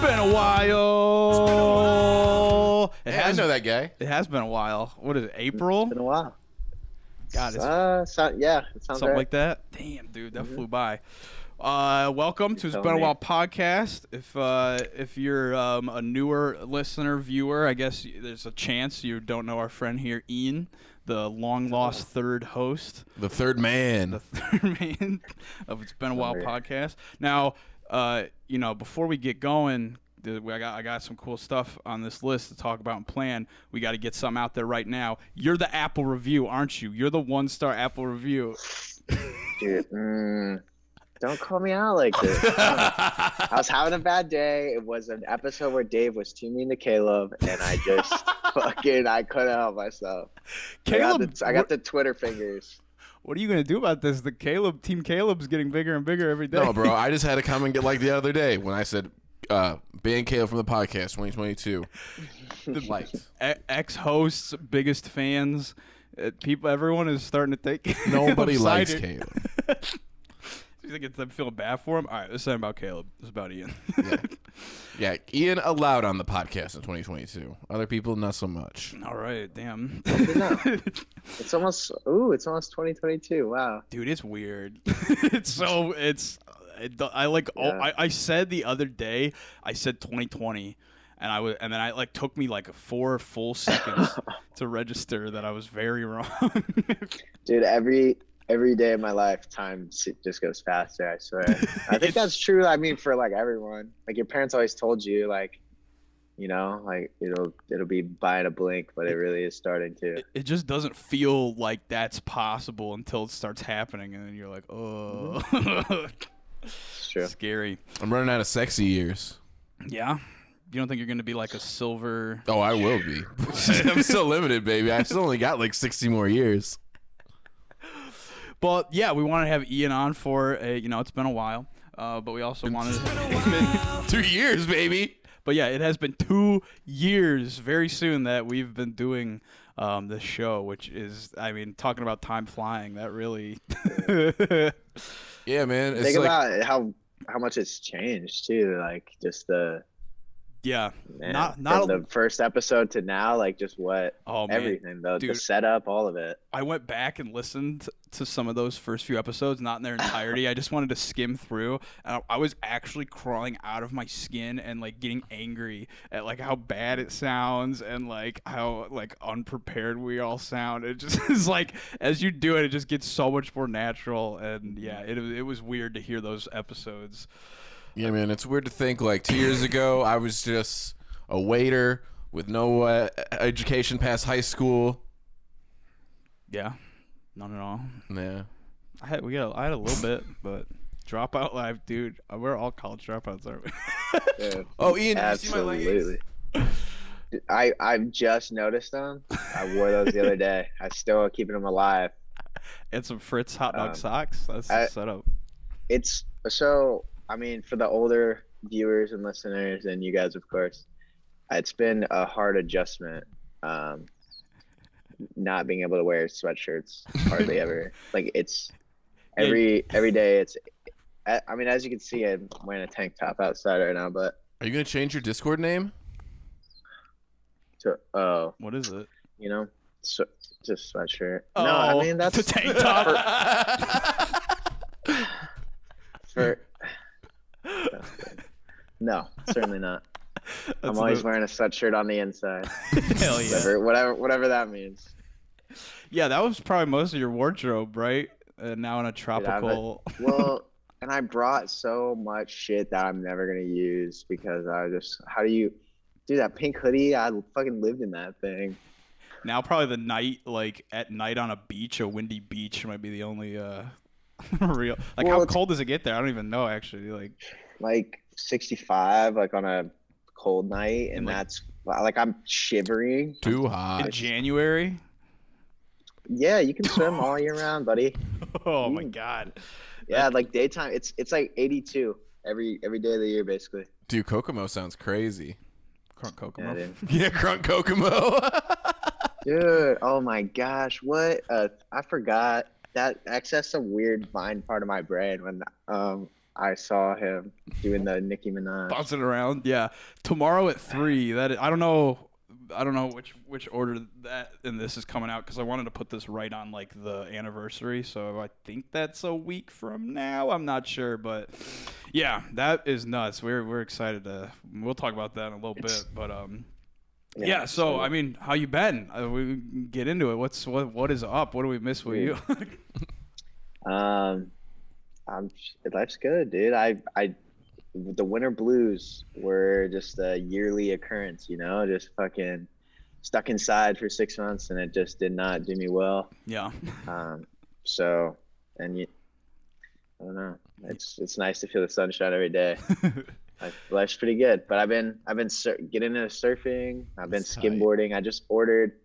been a while. I know that guy. It has been a while. What is it, April? It's been a while. God, it's yeah, it sounds something right. like that. Damn, dude, that flew by. Welcome to It's Been a While podcast. If you're a newer listener, viewer, I guess there's a chance you don't know our friend here, Ian, the long-lost third host. The third man. The third man of It's Been a While podcast. Now, before we get going, I got some cool stuff on this list to talk about and plan. We got to get something out there right now. You're the Apple review, aren't you? You're the one-star Apple review. Dude, don't call me out like this. I was having a bad day. It was an episode where Dave was too mean to Caleb, and I just I couldn't help myself. Caleb, I got the Twitter fingers. What are you gonna do about this? Team Caleb's getting bigger and bigger every day. No, bro. I just had a comment like the other day when I said, ban Caleb from the podcast 2022. Ex-hosts, biggest fans, everyone is starting to think nobody likes Caleb. You think I'm feeling bad for him? All right, this isn't about Caleb. This is about Ian. Yeah, Ian allowed on the podcast in 2022. Other people, not so much. All right, damn. It's almost 2022. Wow. Dude, it's weird. I said the other day, I said 2020, and then I took me like 4 full seconds to register that I was very wrong. Dude, every day of my life, time just goes faster, I swear. I think that's true. I mean, for like everyone, like your parents always told you, like, like it'll be by in a blink, but it really is starting to. It just doesn't feel like that's possible until it starts happening, and then you're like, oh. It's true. Scary. I'm running out of sexy years. Yeah? You don't think you're going to be like a silver? Oh, I will be. I'm still limited, baby. I still only got like 60 more years. But yeah, we want to have Ian on for it's been a while, but we also wanted. It's been 2 years, baby. But yeah, it has been 2 years very soon that we've been doing this show, which is, I mean, talking about time flying. That really. Yeah, man. Think about how much it's changed too. Like just the. Yeah, man, not from the first episode to now, like just what everything though, dude, the setup, all of it. I went back and listened to some of those first few episodes, not in their entirety. I just wanted to skim through, and I was actually crawling out of my skin and like getting angry at like how bad it sounds and like how like unprepared we all sound. It just is like as you do it just gets so much more natural, and yeah, it was weird to hear those episodes. Yeah, man, it's weird to think like 2 years ago I was just a waiter with no education past high school. Yeah, not at all. Yeah, I had a little bit, but dropout life, dude. We're all college dropouts, aren't we? Yeah, oh, Ian, absolutely. did you see my leggings? I've just noticed them. I wore those the other day. I still keeping them alive. And some Fritz hot dog socks. That's the setup. It's so. I mean, for the older viewers and listeners, and you guys, of course, it's been a hard adjustment. Not being able to wear sweatshirts hardly ever. Like it's every day. It's. I mean, as you can see, I'm wearing a tank top outside right now. But are you gonna change your Discord name? What is it? Just sweatshirt. Oh, no, I mean that's the tank top. No, certainly not. I'm always wearing a sweatshirt on the inside. Hell yeah. Whatever that means. Yeah, that was probably most of your wardrobe, right? Now in a tropical. And I brought so much shit that I'm never gonna use because how do you do that pink hoodie? I fucking lived in that thing. Now probably the night, like at night on a beach, a windy beach might be the only real. Like how cold does it get there? I don't even know actually. Like 65, like on a cold night, and that's like I'm shivering. Too hot. In January? Yeah, you can swim all year round, buddy. Oh my god. Yeah, like daytime, it's like 82 every day of the year, basically. Dude, Kokomo sounds crazy. Crunk Kokomo. Yeah, Crunk Kokomo. Dude, oh my gosh, what? I forgot that. That's a weird mind part of my brain when I saw him doing the Nicki Minaj. Bouncing around. Yeah. Tomorrow at 3. I don't know which order that and this is coming out because I wanted to put this right on like the anniversary. So I think that's a week from now. I'm not sure, but yeah, that is nuts. We're excited to. We'll talk about that in a little bit, but yeah. So I mean, how you been? We can get into it. What is up? What do we miss with you? Life's good, dude. The winter blues were just a yearly occurrence, you know, just fucking stuck inside for 6 months and it just did not do me well. Yeah. I don't know. It's nice to feel the sunshine every day. Life's pretty good, but I've been getting into surfing. I've been skimboarding. I just ordered,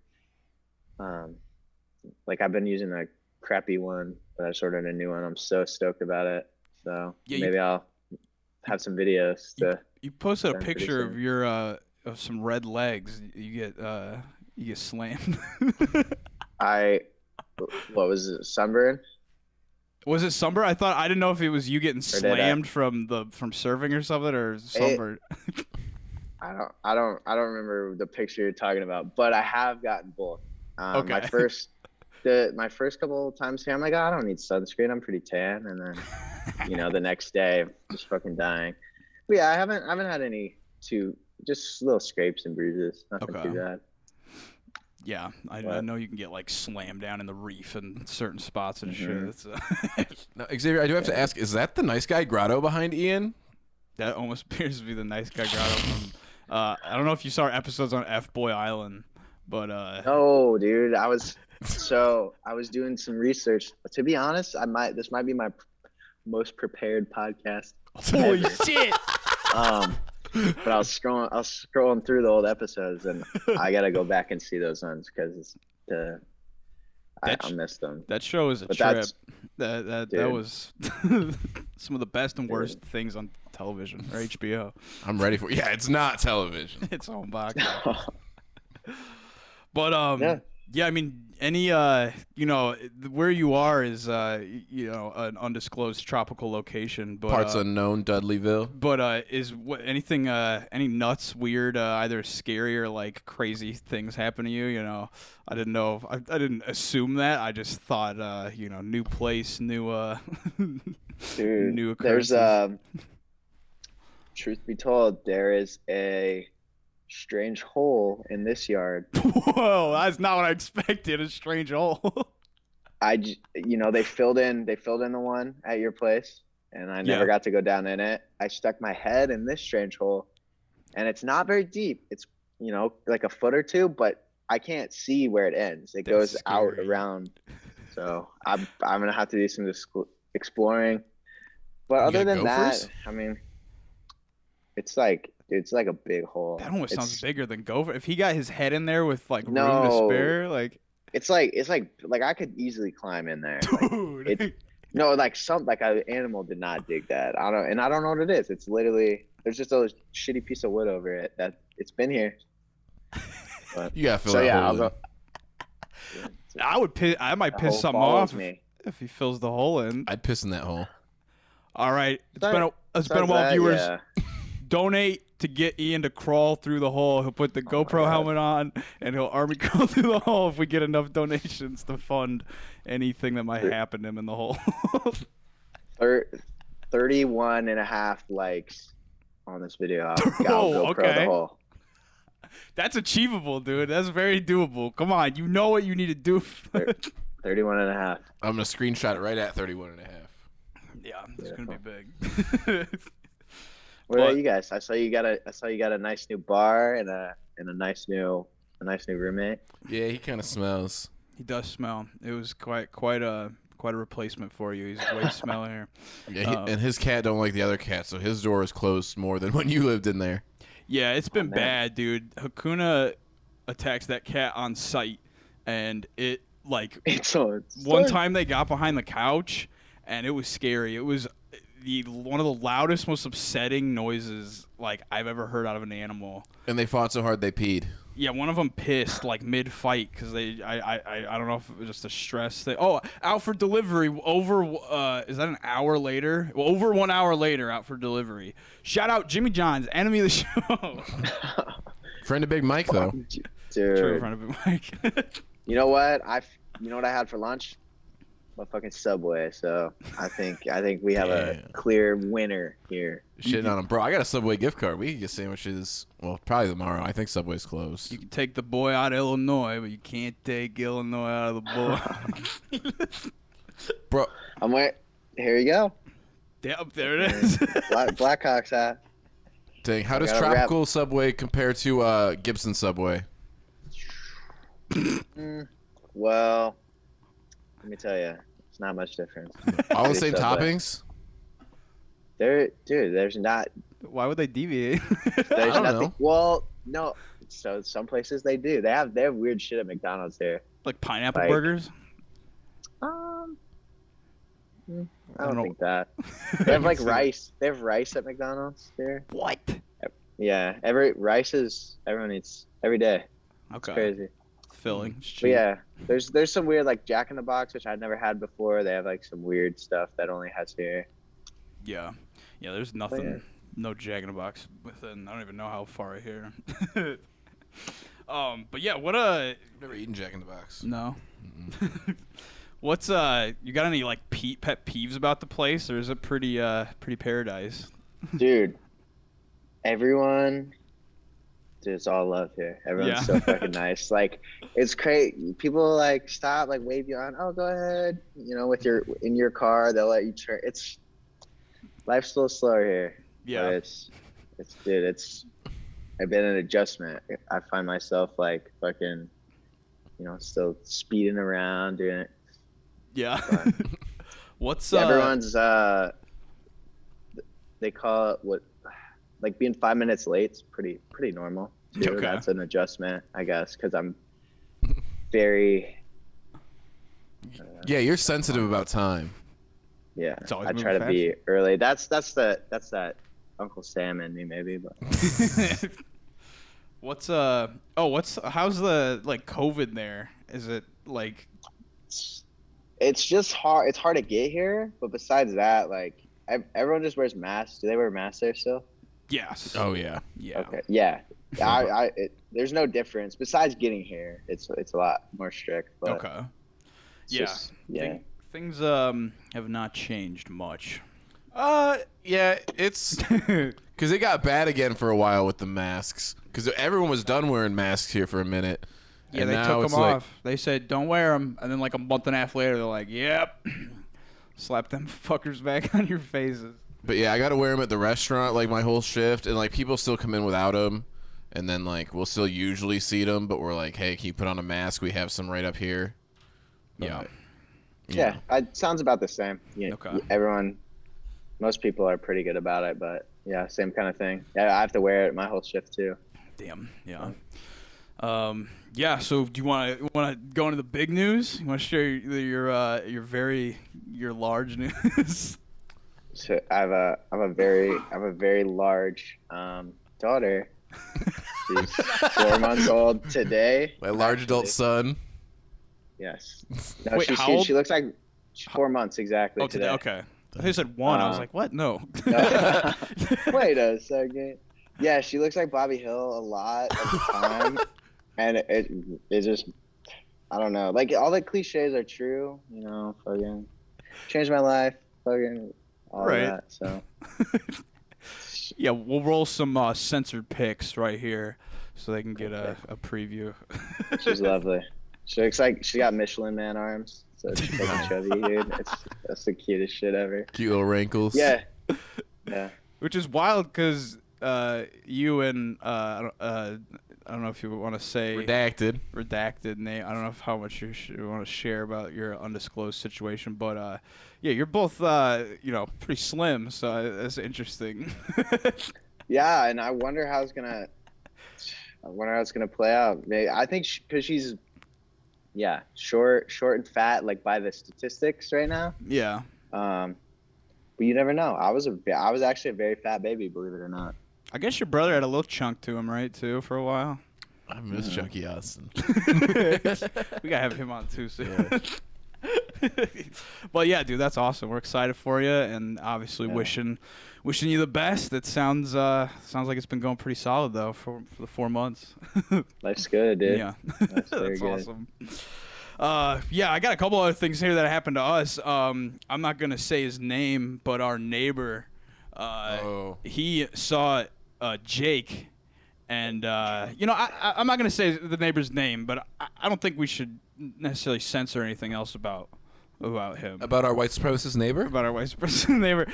I've been using a crappy one, but I just ordered a new one. I'm so stoked about it. So maybe I'll have some videos. You posted a picture of your of some red legs. You get slammed. What was it? Sunburn? Was it sunburn? I didn't know if it was you getting slammed from surfing or something or sunburn. I don't remember the picture you're talking about, but I have gotten both. Okay. My first couple of times here, I'm like, oh, I don't need sunscreen. I'm pretty tan, and then the next day, I'm just fucking dying. But yeah, I haven't had any just little scrapes and bruises. Nothing too bad. Yeah, I know you can get like slammed down in the reef in certain spots and shit. Now, Xavier, I do have to ask: is that the nice guy grotto behind Ian? That almost appears to be the nice guy grotto from. I don't know if you saw our episodes on F Boy Island, but no, dude, I was doing some research. To be honest, this might be my most prepared podcast. Holy shit! But I was scrolling through the old episodes, and I gotta go back and see those ones because I missed them. That show is a trip. That was some of the best and worst things on television or HBO. I'm ready for it. Yeah, it's not television. It's on box. But yeah, I mean, any where you are is an undisclosed tropical location, but parts unknown, Dudleyville. But is anything any nuts, weird, either scary or like crazy things happen to you? You know, I didn't know. I didn't assume that. I just thought new place, new dude, new occurrences. There's truth be told, there is a strange hole in this yard. Whoa, that's not what I expected. A strange hole. They filled in the one at your place, and I never got to go down in it. I stuck my head in this strange hole, and it's not very deep. It's like a foot or two, but I can't see where it ends. It goes out around. So I'm gonna have to do some exploring. But other than that, I mean, it's like a big hole. That almost sounds bigger than Gopher. If he got his head in there with like room to spare, like it's like I could easily climb in there. Dude. Like an animal did not dig that. I don't know what it is. It's literally there's just a shitty piece of wood over it that it's been here. But, you gotta fill that hole in. I might piss something off if he fills the hole in. I'd piss in that hole. All right, it's been a while, viewers. Yeah. Donate to get Ian to crawl through the hole. He'll put the GoPro helmet on, and he'll army crawl through the hole if we get enough donations to fund anything that might happen to him in the hole. 31 and a half likes on this video. I'll GoPro the hole. That's achievable, dude. That's very doable. Come on, you know what you need to do. 31 and a half. I'm going to screenshot it right at 31 and a half. Yeah, it's going to be big. What about you guys? I saw you got a nice new bar and a nice new roommate. Yeah, he kind of smells. He does smell. It was quite a replacement for you. He's way smellier. Yeah, and his cat don't like the other cat, so his door is closed more than when you lived in there. Yeah, it's been bad, dude. Hakuna attacks that cat on sight, and it one time they got behind the couch, and it was scary. It was one of the loudest, most upsetting noises like I've ever heard out of an animal. And they fought so hard they peed. Yeah, one of them pissed like mid-fight because I don't know if it was just a stress thing. Oh, out for delivery over. Is that an hour later? Well, over 1 hour later, out for delivery. Shout out Jimmy John's, enemy of the show. Friend of Big Mike though. Dude. True, in front of it, Mike. You know what? You know what I had for lunch? Motherfucking Subway. So I think we have a clear winner here. Shitting on him, bro. I got a Subway gift card. We can get sandwiches. Well, probably tomorrow. I think Subway's closed. You can take the boy out of Illinois, but you can't take Illinois out of the boy. Bro, I'm wait. Here you go. Yep, there it is. Blackhawks hat. dang. How does Tropical Subway compare to Gibson Subway? Well, let me tell you, it's not much difference. All the same Subway. toppings? There's not. Why would they deviate? There's I don't nothing. know. Well, no. So some places they do. They have weird shit at McDonald's here. Like pineapple Like- burgers? I don't think that. They have like rice. They have rice at McDonald's here. What? Yeah, everyone eats every day. It's Okay. crazy. Filling. It's cheap. But yeah, there's some weird like Jack in the Box, which I'd never had before. They have like some weird stuff that only has here. Yeah. Yeah, there's nothing, no Jack in the Box within, I don't even know how far I hear. But yeah, what Never eaten Jack in the Box. no. What's, you got any, like, pet peeves about the place, or is it pretty paradise? Dude, everyone, dude, it's all love here. Everyone's so fucking nice. Like, it's crazy. People like stop, like wave you on. Oh, go ahead. You know, in your car, they'll let you turn. Life's a little slower here. Yeah. But I've been an adjustment. I find myself like fucking, still speeding around doing it. Yeah. What's, Everyone's, they call it like being 5 minutes late is pretty normal too. Okay. That's an adjustment, I guess, because I'm very Yeah, you're sensitive about time. It's always I try to moving be early. That's that Uncle Sam in me maybe, but how's the, like, COVID there? Is it, like, it's just hard. It's hard to get here, but besides that, like everyone just wears masks. Do they wear masks there still? yes. Oh yeah. Yeah. Okay. Yeah. There's no difference besides getting here. It's a lot more strict. But Okay. it's Yeah. just- yeah. Things have not changed much. Yeah, it's because it got bad again for a while with the masks. Because everyone was done wearing masks here for a minute. Yeah, and they now took it's them like, off. They said, don't wear them. And then like a month and a half later, they're like, yep. Slap them fuckers back on your faces. But yeah, I got to wear them at the restaurant like my whole shift. And like people still come in without them. And then like we'll still usually seat them. But we're like, hey, can you put on a mask? We have some right up here. Yeah. Yeah, it sounds about the same. Yeah, Okay. Most people are pretty good about it, but yeah, same kind of thing. Yeah, I have to wear it my whole shift too. Damn. Yeah. Yeah. So do you want to go into the big news? You want to share your large news? So I have a very large daughter. She's 4 months old today. My large adult son. Yes. No, Wait, how old? she looks like 4 months exactly Today. today. Okay. I think you said one. I was like, what? No. Wait a second. Yeah, she looks like Bobby Hill a lot of the time, and it just, I don't know. Like all the cliches are true, fucking changed my life, fucking all Right. that. So Yeah, we'll roll some censored pics right here so they can get a preview. she's lovely. She looks like she got Michelin Man arms, so she's like chubby, dude. That's the cutest shit ever. Cute little wrinkles. Yeah. Which is wild because you and I don't know if you want to say redacted name. I don't know how much you want to share about your undisclosed situation, but yeah, you're both pretty slim, so that's interesting. Yeah, and I wonder how it's gonna play out. Maybe, I think because she's short and fat, like by the statistics right now. Yeah. But you never know. I was actually a very fat baby, believe it or not. I guess your brother had a little chunk to him, right? Too for a while. I miss Chucky Austin. We gotta have him on too soon. But yeah, dude, that's awesome. We're excited for you, and obviously wishing you the best. It sounds like it's been going pretty solid though for the 4 months. Life's good, dude. Yeah, That's very that's good. awesome. Yeah, I got a couple other things here that happened to us. I'm not gonna say his name, but our neighbor, he saw Jake, and I'm not gonna say the neighbor's name, but I don't think we should necessarily censor anything else about him. About our white supremacist neighbor? About our white supremacist neighbor.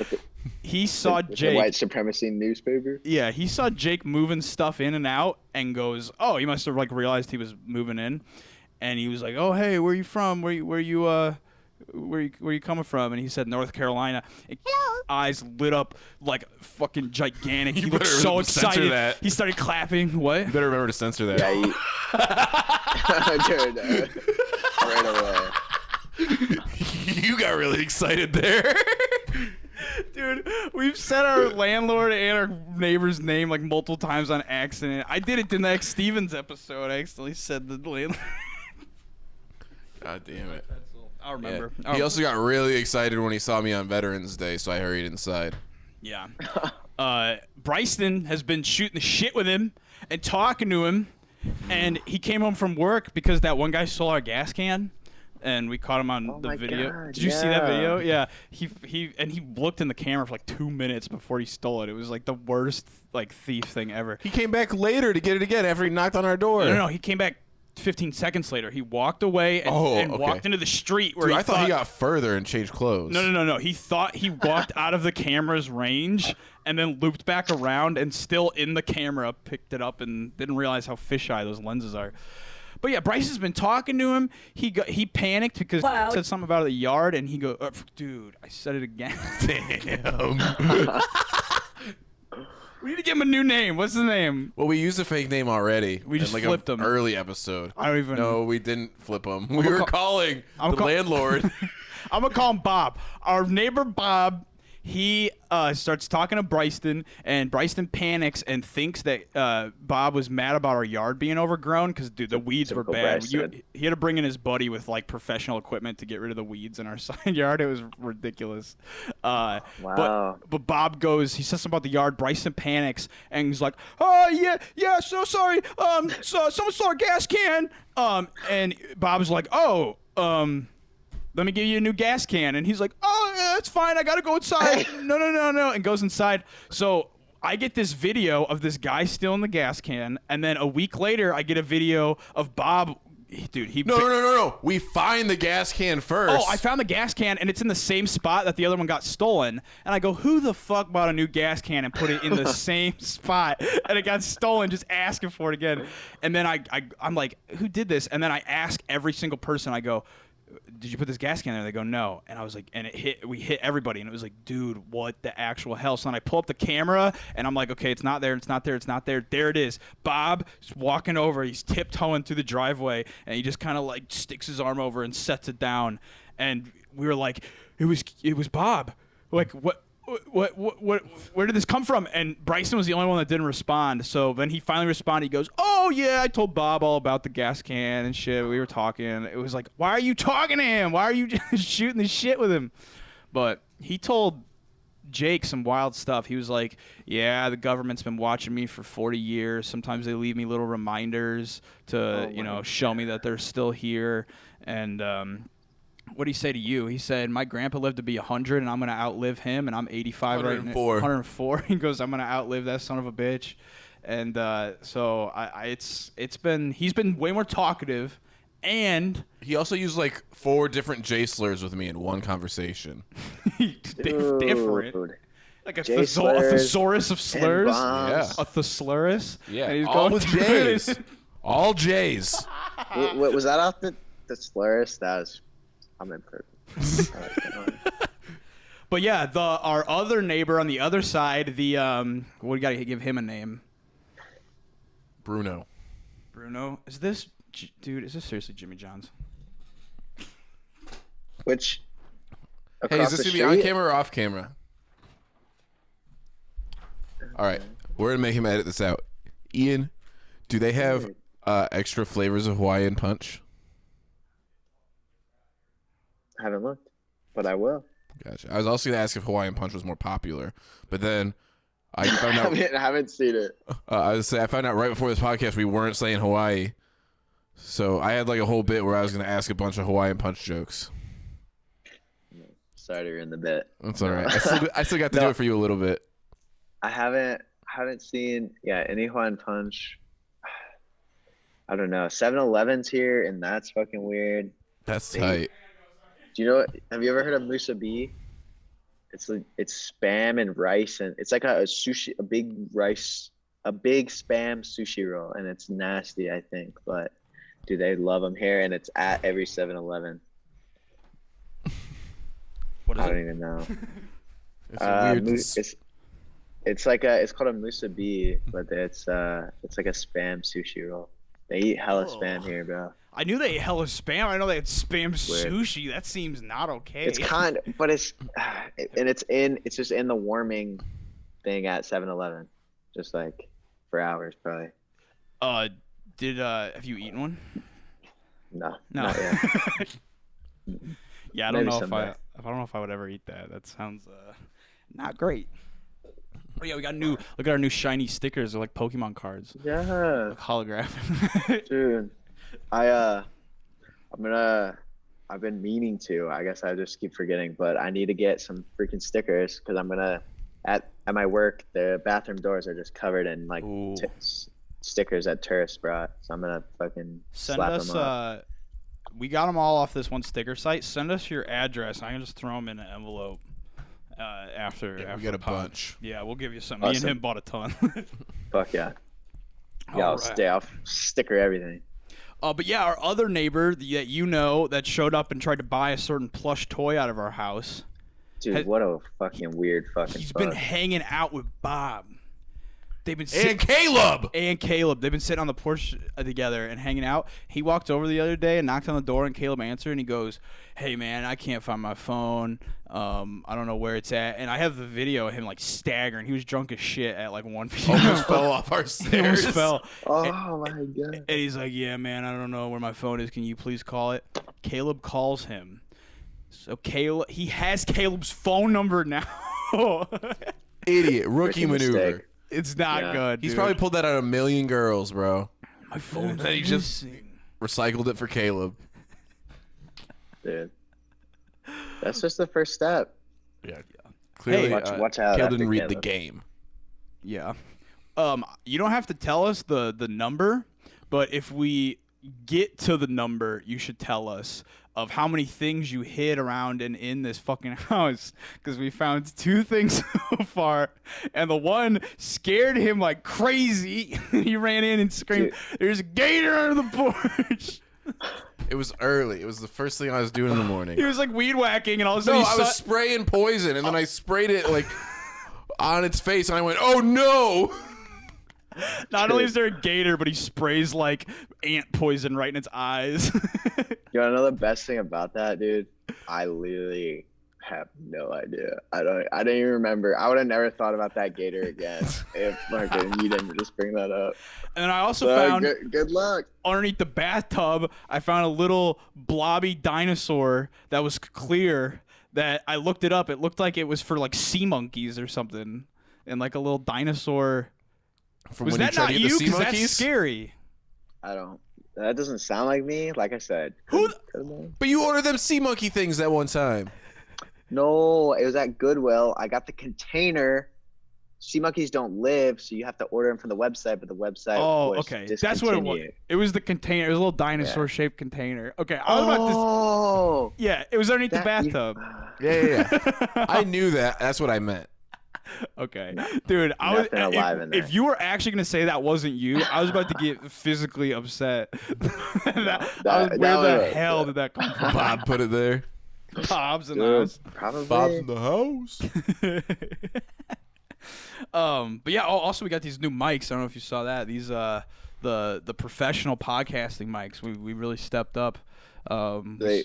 He saw The Jake. white supremacy newspaper. Yeah, he saw Jake moving stuff in and out, and goes, "Oh, he must have like realized he was moving in." And he was like, "Oh, hey, where you from? Where you coming from?" And he said, "North Carolina." Eyes lit up like fucking gigantic. He looked so censor excited. that. He started clapping. What? You better remember to censor that. Yeah, dude, right away. You got really excited there. Dude, we've said our landlord and our neighbor's name like multiple times on accident. I did it the next Stevens episode. I accidentally said the landlord. God damn it. I'll remember. Yeah. He also got really excited when he saw me on Veterans Day, so I hurried inside. Yeah. Bryson has been shooting the shit with him and talking to him, and he came home from work because that one guy stole our gas can, and we caught him on the video. God, Did you see that yeah. video? Yeah. He looked in the camera for like 2 minutes before he stole it. It was like the worst like thief thing ever. He came back later to get it again after he knocked on our door. No, he came back 15 seconds later. He walked away and, okay. walked into the street where Dude, he I thought he got further and changed clothes. No. He thought he walked out of the camera's range and then looped back around and still in the camera picked it up and didn't realize how fisheye those lenses are. But yeah, Bryce has been talking to him. He panicked because he said something about the yard, and he goes, "Dude, I said it again." Damn. We need to give him a new name. What's his name? Well, we used a fake name already. We just in like flipped an him. early episode. I don't even. No, we didn't flip him. We were calling the landlord. I'm gonna call him Bob. Our neighbor Bob. He starts talking to Bryson, and Bryson panics and thinks that Bob was mad about our yard being overgrown because, dude, the weeds were bad. He had to bring in his buddy with, like, professional equipment to get rid of the weeds in our side yard. It was ridiculous. Wow. But Bob goes, he says something about the yard. Bryson panics, and he's like, "Oh, yeah, so sorry. So someone stole our gas can." And Bob's like, "Oh, let me give you a new gas can." And he's like, "Oh, yeah, that's fine. I got to go inside." No. And goes inside. So I get this video of this guy stealing the gas can. And then a week later, I get a video of Bob. Dude, No. We find the gas can first. Oh, I found the gas can, and it's in the same spot that the other one got stolen. And I go, "Who the fuck bought a new gas can and put it in the same spot?" And it got stolen, just asking for it again. And then I'm like, "Who did this?" And then I ask every single person. I go, "Did you put this gas can there?" They go, "No." And I was like, and we hit everybody, and it was like, dude, what the actual hell? So then I pull up the camera, and I'm like, okay, it's not there. There it is. Bob is walking over. He's tiptoeing through the driveway, and he just kind of like sticks his arm over and sets it down. And we were like, it was Bob. Like, what? Where did this come from? And Bryson was the only one that didn't respond. So then he finally responded. He goes, "Oh yeah, I told Bob all about the gas can and shit. We were talking." It was like, why are you talking to him? Why are you just shooting the shit with him? But he told Jake some wild stuff. He was like, "Yeah, the government's been watching me for 40 years. Sometimes they leave me little reminders to, show me that they're still here." And what did he say to you? He said, "My grandpa lived to be 100, and I'm going to outlive him, and I'm 85 right now." 104. He goes, "I'm going to outlive that son of a bitch." And so he's been way more talkative, and he also used like 4 different J slurs with me in one conversation. Different. Like a thesaurus of slurs. Yeah. A thesaurus. Yeah. And he's all going with J's. All J's. Was that off the slurs? I'm imperfect. But yeah, our other neighbor on the other side, we got to give him a name. Bruno. Is this seriously Jimmy John's? Which? Hey, is this going to be on camera or off camera? All right. We're going to make him edit this out. Ian, do they have Extra flavors of Hawaiian Punch. I haven't looked, but I will. Gotcha. I was also gonna ask if Hawaiian Punch was more popular, but then I found out. I haven't seen it. I found out right before this podcast we weren't saying Hawaii, so I had like a whole bit where I was gonna ask a bunch of Hawaiian Punch jokes. Sorry to ruin the bit. That's all right. I still got to do it for you a little bit. I haven't seen any Hawaiian Punch. I don't know. 7-Eleven's here, and that's fucking weird. That's tight. Do you know what? Have you ever heard of musubi? It's spam and rice, and it's like a sushi, a big spam sushi roll, and it's nasty, I think. But dude, they love them here, and it's at every 7-Eleven. What is I don't it? even know. It's weird. It's called a musubi, but it's like a spam sushi roll. They eat hella spam here, bro. I knew they ate hella spam. I know they had spam Weird. sushi. That seems not okay. It's but it's just in the warming thing at 7-Eleven, just like for hours probably. Have you eaten one? No. Not yet. Yeah, I don't Maybe know someday. I don't know if I would ever eat that. That sounds not great. Oh yeah, we got look at our new shiny stickers. They're like Pokemon cards. Yeah, Like holographic. dude. I've been meaning to. I guess I just keep forgetting, but I need to get some freaking stickers because I'm gonna at my work. The bathroom doors are just covered in like stickers that tourists brought. So I'm gonna fucking Send slap us. them up. We got them all off this one sticker site. Send us your address. I can just throw them in an envelope. After we get a the pod. bunch. Yeah, we'll give you some. Me and Awesome. him bought a ton. Fuck yeah. Yeah, I'll sticker everything. But yeah, our other neighbor that you know that showed up and tried to buy a certain plush toy out of our house. Dude, what a fucking weird fucking He's fuck. been hanging out with Bob. They've been And Caleb. They've been sitting on the porch together and hanging out. He walked over the other day and knocked on the door, and Caleb answered, and he goes, "Hey man, I can't find my phone. I don't know where it's at." And I have the video of him like staggering. He was drunk as shit at like 1 p.m. Almost fell off our He stairs. almost fell. Oh my god. And he's like, "Yeah man, I don't know where my phone is. Can you please call it?" Caleb calls him. So he has Caleb's phone number now. Idiot. Rookie Freaking maneuver. mistake. It's not good. He's dude. probably pulled that out of a million girls, bro. My phone's Then he just missing. recycled it for Caleb. Dude. That's just the first step. Yeah. Clearly, Watch out. Caleb after didn't read the Caleb. game. Yeah. You don't have to tell us the number, but if we get to the number, you should tell us of how many things you hid around and in this fucking house, because we found 2 things so far, and the one scared him like crazy. He ran in and screamed, "There's a gator under the porch!" It was early. It was the first thing I was doing in the morning. He was like weed whacking, and all of a sudden No, I was spraying poison, and then I sprayed it like on its face, and I went, "Oh no!" not only is there a gator, but he sprays like ant poison right in its eyes. You wanna know the best thing about that, dude? I literally have no idea. I don't even remember. I would have never thought about that gator again if fucking you didn't just bring that up. And then I also So, found good luck. underneath the bathtub, I found a little blobby dinosaur that was clear. That I looked it up. It looked like it was for like sea monkeys or something, and like a little dinosaur. From Was when that tried not to get the you? sea Because that's monkeys? scary. That doesn't sound like me. Like I said. Who could've been. But you ordered them sea monkey things that one time. No, it was at Goodwill. I got the container. Sea monkeys don't live, so you have to order them from the website, but the website was okay. That's what it was. discontinued. It was the container. It was a little dinosaur-shaped container. Okay, I was about to. Oh, Yeah, it was underneath the that you- bathtub. Yeah. I knew that. That's what I meant. Okay, dude, I was. Nothing alive in there. If you were actually gonna say that wasn't you, I was about to get physically upset. Where the hell did that come from? Bob put it there. Bob's in the Dude, house. probably. Bob's in the house. But yeah. Also, we got these new mics. I don't know if you saw that. These the professional podcasting mics. We really stepped up. They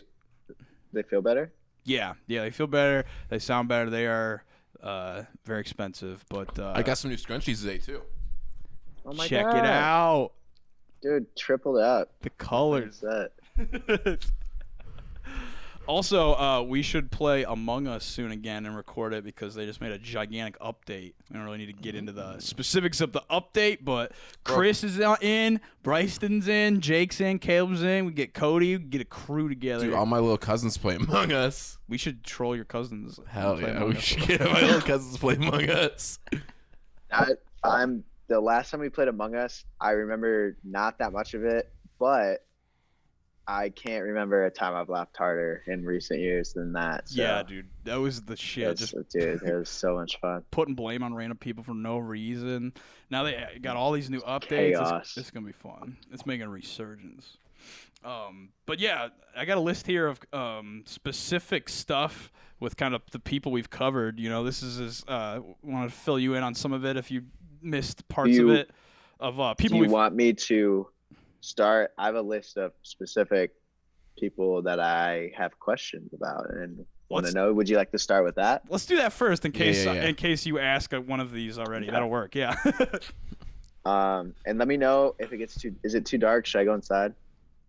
feel better. Yeah, they feel better. They sound better. They are very expensive, but I got some new scrunchies today too. Oh my check god. it out. Dude, tripled up. The colors. That. Also, we should play Among Us soon again and record it because they just made a gigantic update. We don't really need to get into the specifics of the update, but Chris is in, Bryson's in, Jake's in, Caleb's in. We get Cody, we get a crew together. Dude, all my little cousins play Among Us. We should troll your cousins. Hell yeah, we should get my little cousins play Among Us. The last time we played Among Us, I remember not that much of it, but I can't remember a time I've laughed harder in recent years than that. So Yeah, dude, that was the shit. Dude, it was so much fun. Putting blame on random people for no reason. Now they got all these new updates. Chaos. It's gonna be fun. It's making a resurgence. But yeah, I got a list here of specific stuff with kind of the people we've covered. You know, this is want to fill you in on some of it if you missed parts of it. Of people. Do you want me to start? I have a list of specific people that I have questions about and want to know. Would you like to start with that? Let's do that first in case Yeah. in case you ask one of these already. That'll work. Yeah. And let me know if it gets too. Is it too dark? Should I go inside?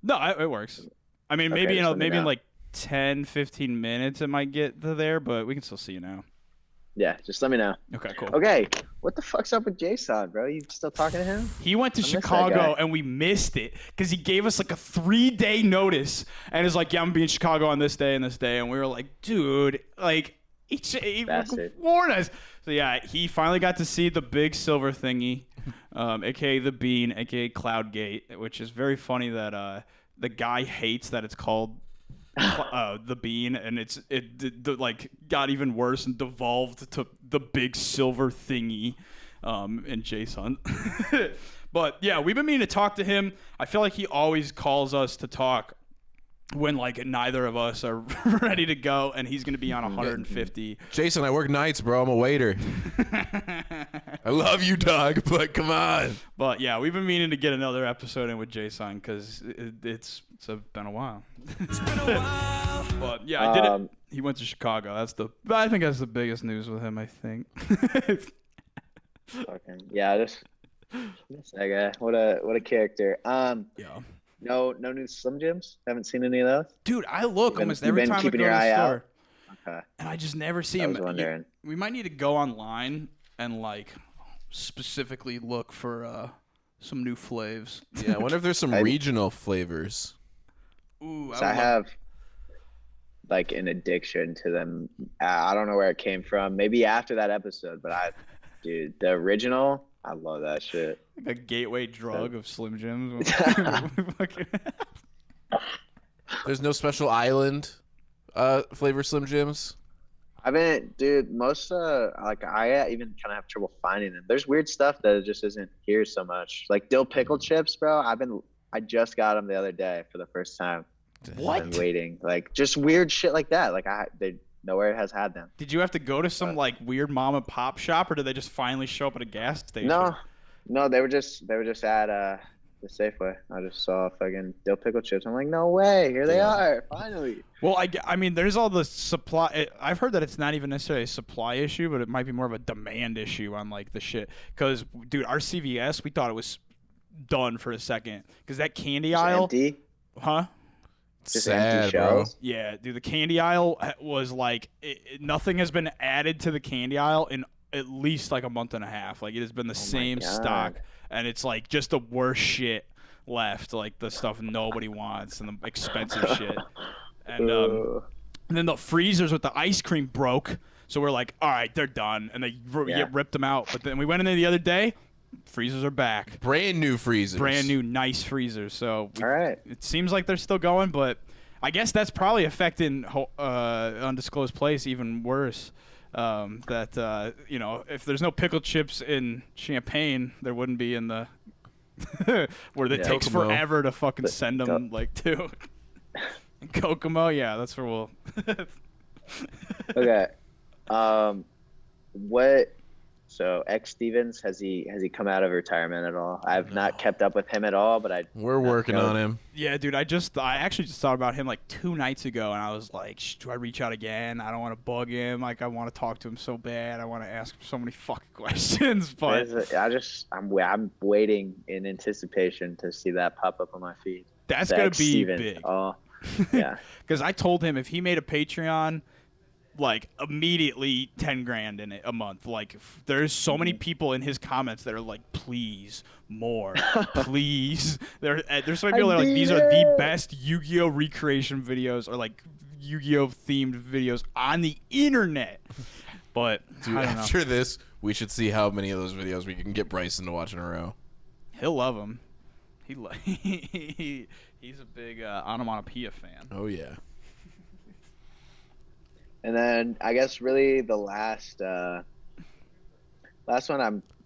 No, it works. I mean, Okay, maybe just let me maybe in know. like 10, 15 minutes it might get to there, but we can still see you now. Yeah, just let me know. Okay, cool. Okay, what the fuck's up with Jason, bro? You still talking to him? He went to I miss that Chicago guy. and we missed it because he gave us like a 3-day notice and is like, yeah, I'm gonna be in Chicago on this day and this day, and we were like, dude, like he Bastard. warned us. So yeah, he finally got to see the big silver thingy, aka the bean, aka Cloudgate, which is very funny that the guy hates that it's called the bean, and it like got even worse and devolved to the big silver thingy in JSON. But yeah, we've been meaning to talk to him. I feel like he always calls us to talk when like neither of us are ready to go, and he's gonna be on 150. Jason, I work nights, bro. I'm a waiter. I love you, dog, but come on. But yeah, we've been meaning to get another episode in with Jason because it's been a while. But yeah, I did it. He went to Chicago. I think that's the biggest news with him. I think. Fucking yeah, just that guy. What a character. Yeah. No new Slim Jims. Haven't seen any of those. Dude, I look almost you've every been time I go keeping to your the eye out? store, Okay. and I just never see I him. was wondering. We might need to go online and like specifically look for some new flavors. Yeah, I wonder if there's some regional flavors. Ooh, So I have like an addiction to them. I don't know where it came from. Maybe after that episode, but dude, the original, I love that shit. like a gateway drug of Slim Jims. There's no special island flavor Slim Jims. Dude, most like I even kind of have trouble finding them. There's weird stuff that just isn't here so much. Like dill pickle chips, bro. I just got them the other day for the first time. What? I've been waiting, like just weird shit like that. Like nowhere has had them. Did you have to go to some like weird mom and pop shop, or did they just finally show up at a gas station? No, they were just at the Safeway. I just saw fucking dill pickle chips. I'm like, no way, here they are, finally. Well, I mean, there's all the supply. I've heard that it's not even necessarily a supply issue, but it might be more of a demand issue on like the shit. Because, dude, our CVS, we thought it was done for a second. Because that candy Just aisle, empty. huh? Just Sad, empty bro. shelves. Yeah, dude, the candy aisle was like nothing has been added to the candy aisle in at least like a month and a half. Like it has been the same God. stock, and it's like just the worst shit left, like the stuff nobody wants and the expensive shit. And then the freezers with the ice cream broke, so we're like, all right, they're done, and they ripped them out. But then we went in there the other day, freezers are back. Brand new freezers. Brand new, nice freezers. So All right. it seems like they're still going, but I guess that's probably affecting Undisclosed Place even worse. That you know, if there's no pickle chips in Champagne, there wouldn't be in the where it takes Kokomo. forever to fucking send them like to Kokomo. Yeah, that's where we'll. Okay. What? So X Stevens, has he come out of retirement at all? I've not kept up with him at all, but We're working on him. Yeah, dude, I actually just thought about him like 2 nights ago, and I was like, do I reach out again? I don't want to bug him. Like, I want to talk to him so bad. I want to ask him so many fucking questions. But I'm waiting in anticipation to see that pop up on my feed. That's gonna be Stevens. big. Oh, yeah. Because I told him if he made a Patreon, like immediately 10 grand in it a month. Like there's so many people in his comments that are like, please more, please. There's so many people that are like, these are the best Yu-Gi-Oh recreation videos or like Yu-Gi-Oh themed videos on the internet. But Dude, I don't know. after this, we should see how many of those videos we can get Bryson to watch in a row. He'll love them. He's a big onomatopoeia fan. Oh yeah. And then I guess really the last one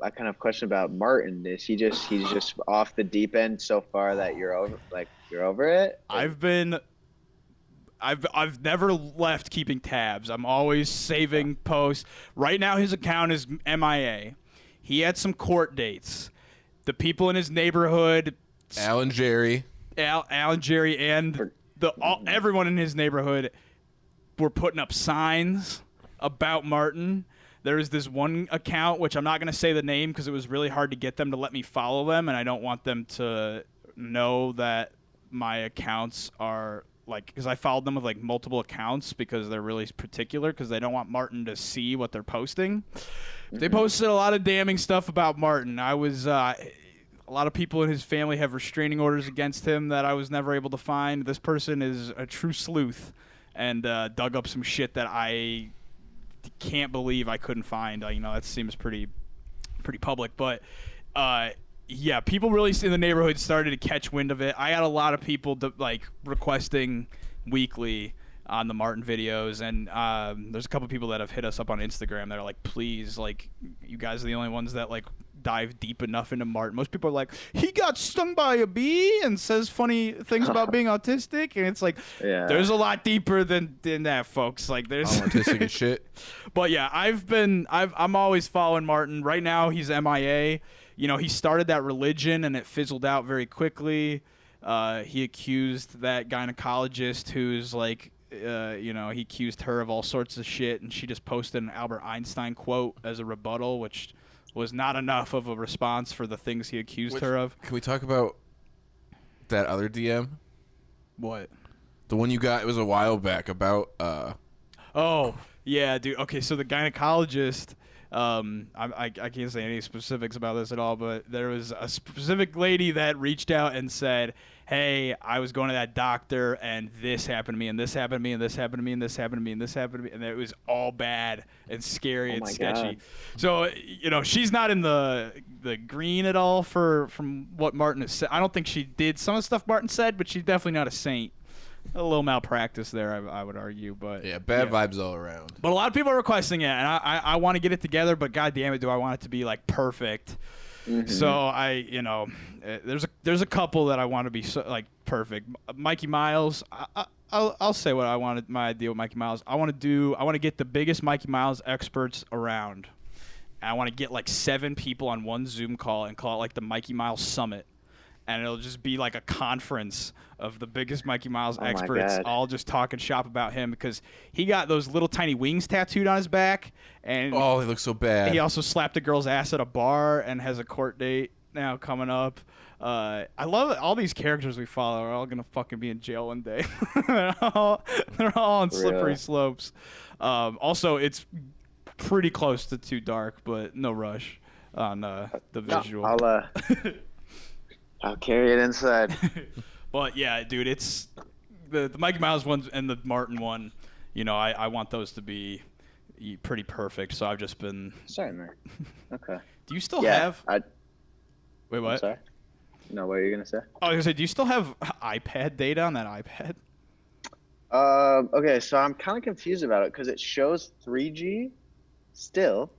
I kind of question about Martin. Is he's just off the deep end so far that you're over it? I've never left keeping tabs. I'm always saving posts. Right now his account is MIA. He had some court dates. The people in his neighborhood, Al, Jerry, and everyone in his neighborhood were putting up signs about Martin. There was this one account, which I'm not going to say the name because it was really hard to get them to let me follow them, and I don't want them to know that my accounts are like, because I followed them with like multiple accounts because they're really particular because they don't want Martin to see what they're posting. They posted a lot of damning stuff about Martin. A lot of people in his family have restraining orders against him that I was never able to find. This person is a true sleuth and dug up some shit that I can't believe I couldn't find. That seems pretty public. But, yeah, people really in the neighborhood started to catch wind of it. I got a lot of people requesting weekly on the Martin videos, and there's a couple people that have hit us up on Instagram that are like, please, like, you guys are the only ones that, like, dive deep enough into Martin. Most people are like, he got stung by a bee and says funny things about being autistic, and it's like, there's a lot deeper than that, folks. Like, there's autistic and shit. But yeah, I'm always following Martin. Right now he's MIA. He started that religion and it fizzled out very quickly. He accused that gynecologist who's like, he accused her of all sorts of shit, and she just posted an Albert Einstein quote as a rebuttal, which was not enough of a response for the things he accused her of. Can we talk about that other DM? What? The one you got, it was a while back about Oh, yeah, dude. Okay, so the gynecologist, I can't say any specifics about this at all, but there was a specific lady that reached out and said, hey, I was going to that doctor, and this happened to me, and this happened to me, and this happened to me, and this happened to me, and this happened to me, and it was all bad and scary and sketchy. God. So, she's not in the green at all from what Martin has said. I don't think she did some of the stuff Martin said, but she's definitely not a saint. A little malpractice there, I would argue, but yeah, bad vibes all around. But a lot of people are requesting it, and I want to get it together, but god damn it, do I want it to be like perfect? Mm-hmm. So there's a couple that I want to be perfect. Mikey Miles, I'll say what I wanted. My idea with Mikey Miles, I want to get the biggest Mikey Miles experts around. And I want to get like 7 people on one Zoom call and call it like the Mikey Miles Summit. And it'll just be like a conference of the biggest Mikey Miles experts all just talking shop about him because he got those little tiny wings tattooed on his back. And oh, they look so bad. He also slapped a girl's ass at a bar and has a court date now coming up. I love it. All these characters we follow are all going to fucking be in jail one day. They're all on slippery slopes. Also, it's pretty close to Too Dark, but no rush on the visual. I'll carry it inside. But yeah, dude, it's the Mikey Miles one and the Martin one. I want those to be pretty perfect. So I've just been. Sorry, man. Okay. Do you still have? Wait, what? I'm sorry. No, what are you gonna say? Oh, I was gonna say, do you still have iPad data on that iPad? Okay, so I'm kind of confused about it because it shows 3G still.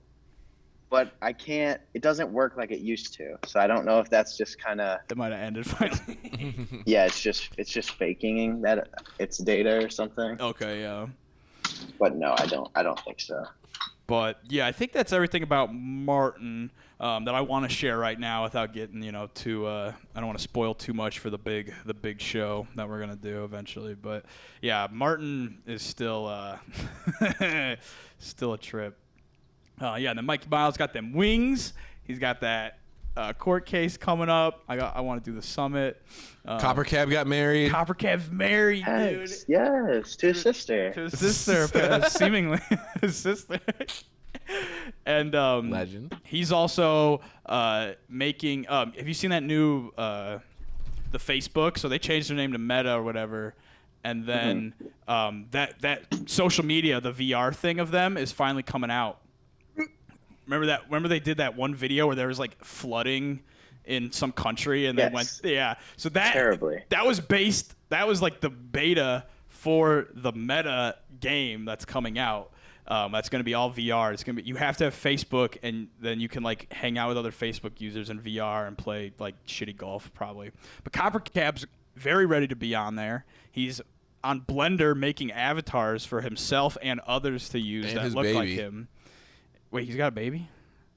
But I can't. It doesn't work like it used to. So I don't know if that's just kind of. It might have ended finally. Yeah, it's just faking that it's data or something. Okay, yeah. But no, I don't think so. But yeah, I think that's everything about Martin that I want to share right now without getting too. I don't want to spoil too much for the big show that we're gonna do eventually. But yeah, Martin is still still a trip. Yeah, and then Mikey Miles got them wings. He's got that court case coming up. I want to do the summit. Copper Cab got married. Copper Cab's married, dude. Yes, to his sister. To his sister, seemingly his sister. And Legend. He's also making. Have you seen that new the Facebook? So they changed their name to Meta or whatever. And then that social media, the VR thing of them, is finally coming out. Remember they did that one video where there was like flooding in some country and they went so that terribly. That was like the beta for the Meta game that's coming out. That's going to be all VR. It's going to be, you have to have Facebook, and then you can like hang out with other Facebook users in VR and play like shitty golf probably. But Copper Cab's very ready to be on there. He's on Blender making avatars for himself and others to use And that his look like baby. him. Wait, he's got a baby?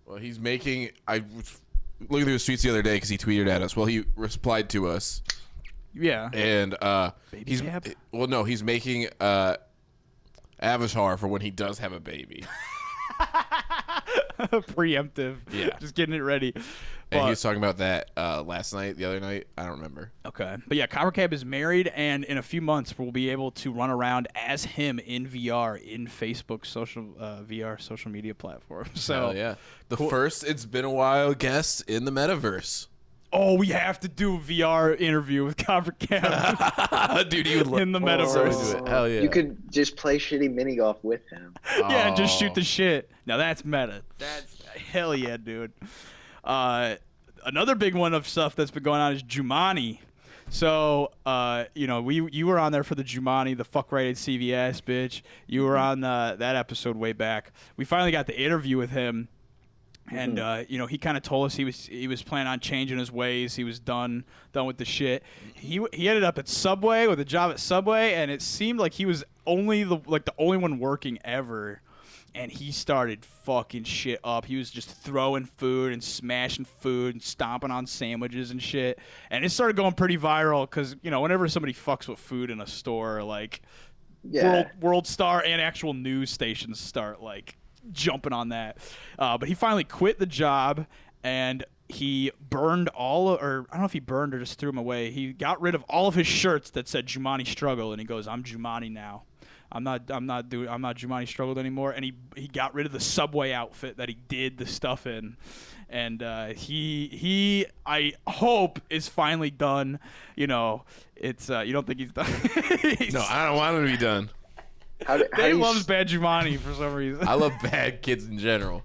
Well, he's making. I was looking through his tweets the other day because he tweeted at us. Well, he replied to us. Yeah. And Baby Cab? he's making avatar for when he does have a baby. Preemptive. Yeah. Just getting it ready. And he was talking about that the other night. I don't remember. Okay. But yeah, Copper Cab is married, and in a few months we'll be able to run around as him in VR in Facebook VR social media platform. So Hell yeah. The first It's Been a While guest in the metaverse. Oh, we have to do a VR interview with Copper Cab. Dude, you would in the so metaverse. into it. Hell yeah. You could just play shitty mini golf with him. Yeah, and just shoot the shit. Now that's meta. That's hell yeah, dude. Another big one of stuff that's been going on is Jumanji. So, you were on there for the Jumanji, the fuck rated CVS bitch. You were on that episode way back. We finally got the interview with him, and he kind of told us he was planning on changing his ways. He was done with the shit. He ended up at Subway with a job at Subway, and it seemed like he was only the only one working ever. And he started fucking shit up. He was just throwing food and smashing food and stomping on sandwiches and shit. And it started going pretty viral because, whenever somebody fucks with food in a store, like World Star and actual news stations start like jumping on that. But he finally quit the job, and he burned I don't know if he burned or just threw them away. He got rid of all of his shirts that said Jumanji Struggle, and he goes, "I'm Jumanji now. I'm not Jumanji Struggled anymore." And he got rid of the Subway outfit that he did the stuff in, and he I hope is finally done. It's you don't think he's done? No, I don't want him to be done. Dave loves bad Jumanji for some reason. I love bad kids in general.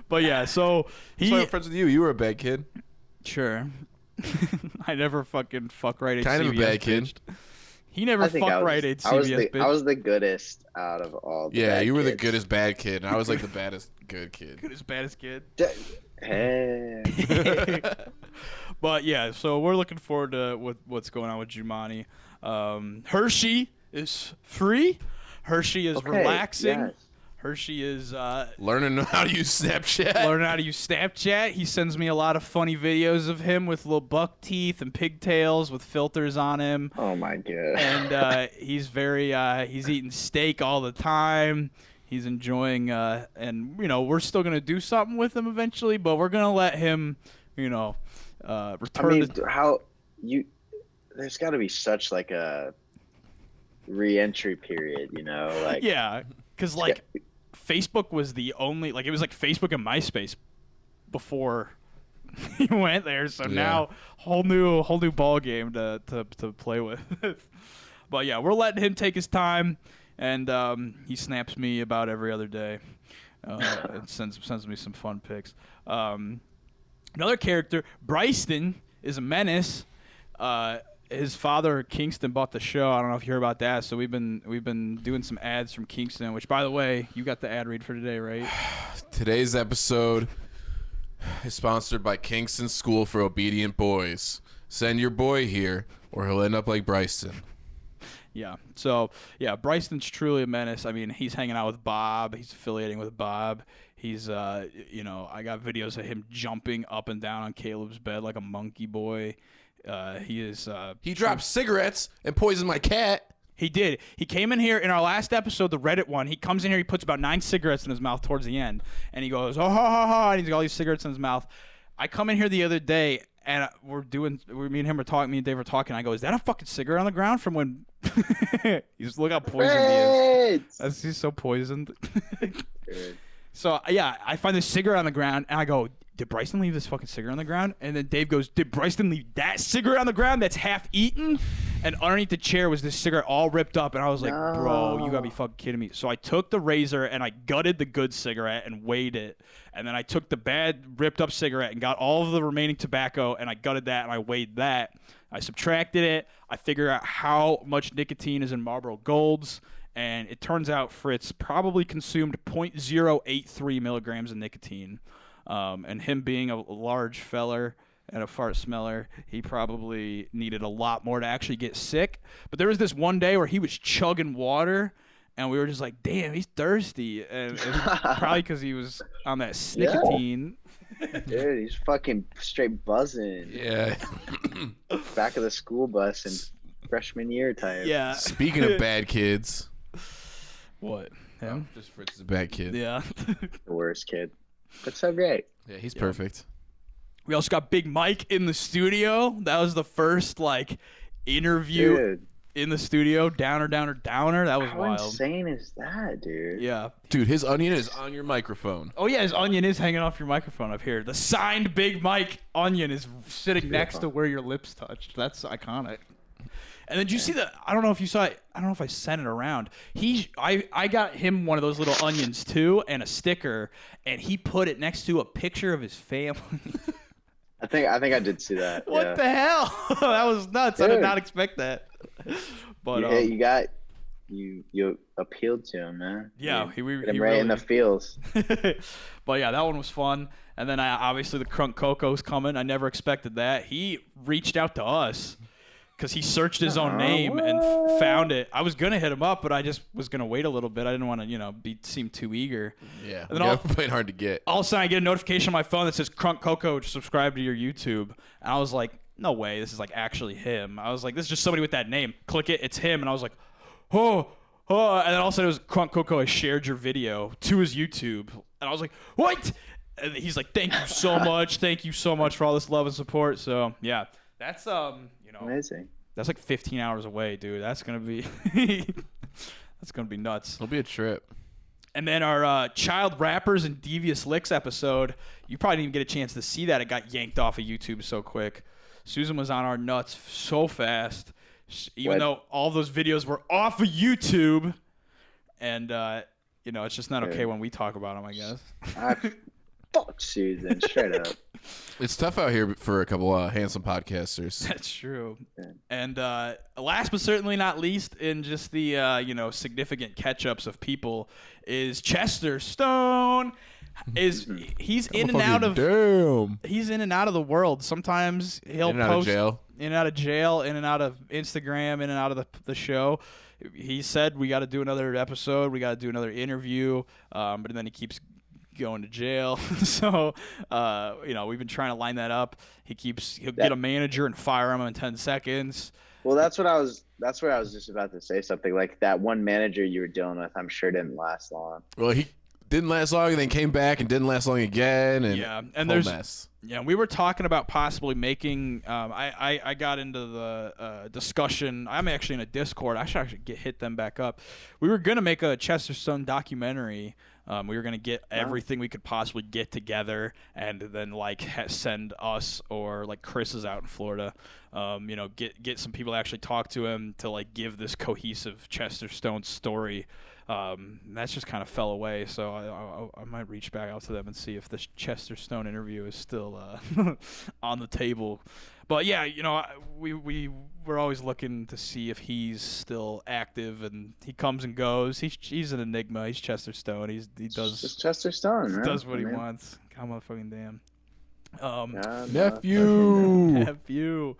But yeah, so That's why I'm friends with you. You were a bad kid. Sure. I never fucking fuck righted. Kind of a bad kid. Bitched. He never fuck righted CBS bitch. I was the goodest out of all the Yeah, bad you were the kids. goodest bad kid, and I was like the baddest good kid. Goodest baddest kid. Hey. But yeah, so we're looking forward to what's going on with Jumanji. Hershey is free. Hershey is relaxing. Yes. Hershey is Learning how to use Snapchat. learning how to use Snapchat. He sends me a lot of funny videos of him with little buck teeth and pigtails with filters on him. Oh my god. And he's he's eating steak all the time. He's enjoying and we're still gonna do something with him eventually, but we're gonna let him return. There's got to be such like a re-entry period, like Yeah, because Facebook was the only it was like Facebook and MySpace before he went there. So now whole new ball game to play with. But yeah, we're letting him take his time, and he snaps me about every other day, and sends me some fun pics. Another character, Bryston, is a menace. His father, Kingston, bought the show. I don't know if you heard about that. So we've been doing some ads from Kingston, which, by the way, you got the ad read for today, right? Today's episode is sponsored by Kingston School for Obedient Boys. Send your boy here, or he'll end up like Bryson. Yeah. So, yeah, Bryson's truly a menace. I mean, he's hanging out with Bob. He's affiliating with Bob. He's, you know, I got videos of him jumping up and down on Caleb's bed like a monkey boy. He is. He dropped cigarettes and poisoned my cat. He did. He came in here in our last episode, the Reddit one. He comes in here. He puts about 9 cigarettes in his mouth towards the end, and he goes, "Oh, ha, ha, ha," and he's got all these cigarettes in his mouth. I come in here the other day, and me and him were talking. Me and Dave were talking. I go, "Is that a fucking cigarette on the ground from when?" He's look how poisoned he is. He's so poisoned. So yeah, I find this cigarette on the ground, and I go, "Did Bryson leave this fucking cigarette on the ground?" And then Dave goes, "Did Bryson leave that cigarette on the ground that's half eaten?" And underneath the chair was this cigarette all ripped up, and I was like, "Bro, you gotta be fucking kidding me!" So I took the razor and I gutted the good cigarette and weighed it, and then I took the bad ripped up cigarette and got all of the remaining tobacco and I gutted that and I weighed that. I subtracted it. I figured out how much nicotine is in Marlboro Golds. And it turns out Fritz probably consumed 0.083 milligrams of nicotine. And him being a large feller and a fart smeller, he probably needed a lot more to actually get sick. But there was this one day where he was chugging water, and we were just like, damn, he's thirsty. And it was probably because he was on that nicotine. Dude, he's fucking straight buzzing. Yeah. Back of the school bus and freshman year type. Yeah. Speaking of bad kids. What? Him? Just Fritz is a bad kid. Yeah. The worst kid. But so great. Yeah, he's perfect. We also got Big Mike in the studio. That was the first, like, interview Dude, in the studio. Downer, downer, downer. That was how wild. insane is that, dude? Yeah. Dude, his onion is on your microphone. Oh, yeah, his onion is hanging off your microphone up here. The signed Big Mike onion is sitting next to where your lips touched. That's iconic. And then did you see the? I don't know if you saw it. I don't know if I sent it around. I got him one of those little onions too, and a sticker, and he put it next to a picture of his family. I think I did see that. What the hell? That was nuts. Dude. I did not expect that. But you appealed to him, man. yeah, he he right in the really. feels. But yeah, that one was fun. And then obviously the Crunk Coco's coming. I never expected that. He reached out to us. Because he searched his own name and found it. I was gonna hit him up, but I just was gonna wait a little bit. I didn't want to, seem too eager. Yeah, and then playing hard to get. All of a sudden, I get a notification on my phone that says "Crunk Coco, subscribe to your YouTube," and I was like, "No way, this is like actually him." I was like, "This is just somebody with that name." Click it, it's him, and I was like, "Oh." And then all of a sudden, it was Crunk Coco has shared your video to his YouTube, and I was like, "What?" And he's like, "Thank you so much, thank you so much for all this love and support." So yeah, that's Amazing. That's like 15 hours away, dude. That's gonna be that's gonna be nuts. It'll be a trip. And then our child rappers and devious licks episode, you probably didn't even get a chance to see that. It got yanked off of YouTube so quick. Susan was on our nuts so fast, even though all those videos were off of YouTube. And it's just not okay when we talk about them, I guess. Fuck Susan, straight up. It's tough out here for a couple handsome podcasters. That's true. And last but certainly not least, in just the significant catch-ups of people, is Chester Stone. He's in and out of the world. Sometimes he'll post in and out of jail, in and out of Instagram, in and out of the show. He said we got to do another episode, we got to do another interview, but then he keeps going to jail. So we've been trying to line that up. He'll get a manager and fire him in 10 seconds. Well, that's where I was just about to say something. Like that one manager you were dealing with, I'm sure didn't last long. Well, he didn't last long, and then came back and didn't last long again. And there's mess. Yeah, we were talking about possibly making. I got into the discussion. I'm actually in a Discord. I should actually hit them back up. We were gonna make a Chester Stone documentary. We were gonna get everything we could possibly get together, and then send us, or like Chris is out in Florida. Get some people to actually talk to him to give this cohesive Chester Stone story. That's just kind of fell away, so I might reach back out to them and see if the Chester Stone interview is still on the table. But yeah, we're always looking to see if he's still active, and he comes and goes. He's an enigma. He's Chester Stone. He does just Chester Stone. Right? Does what he wants. God motherfucking damn. Nephew. Nephew.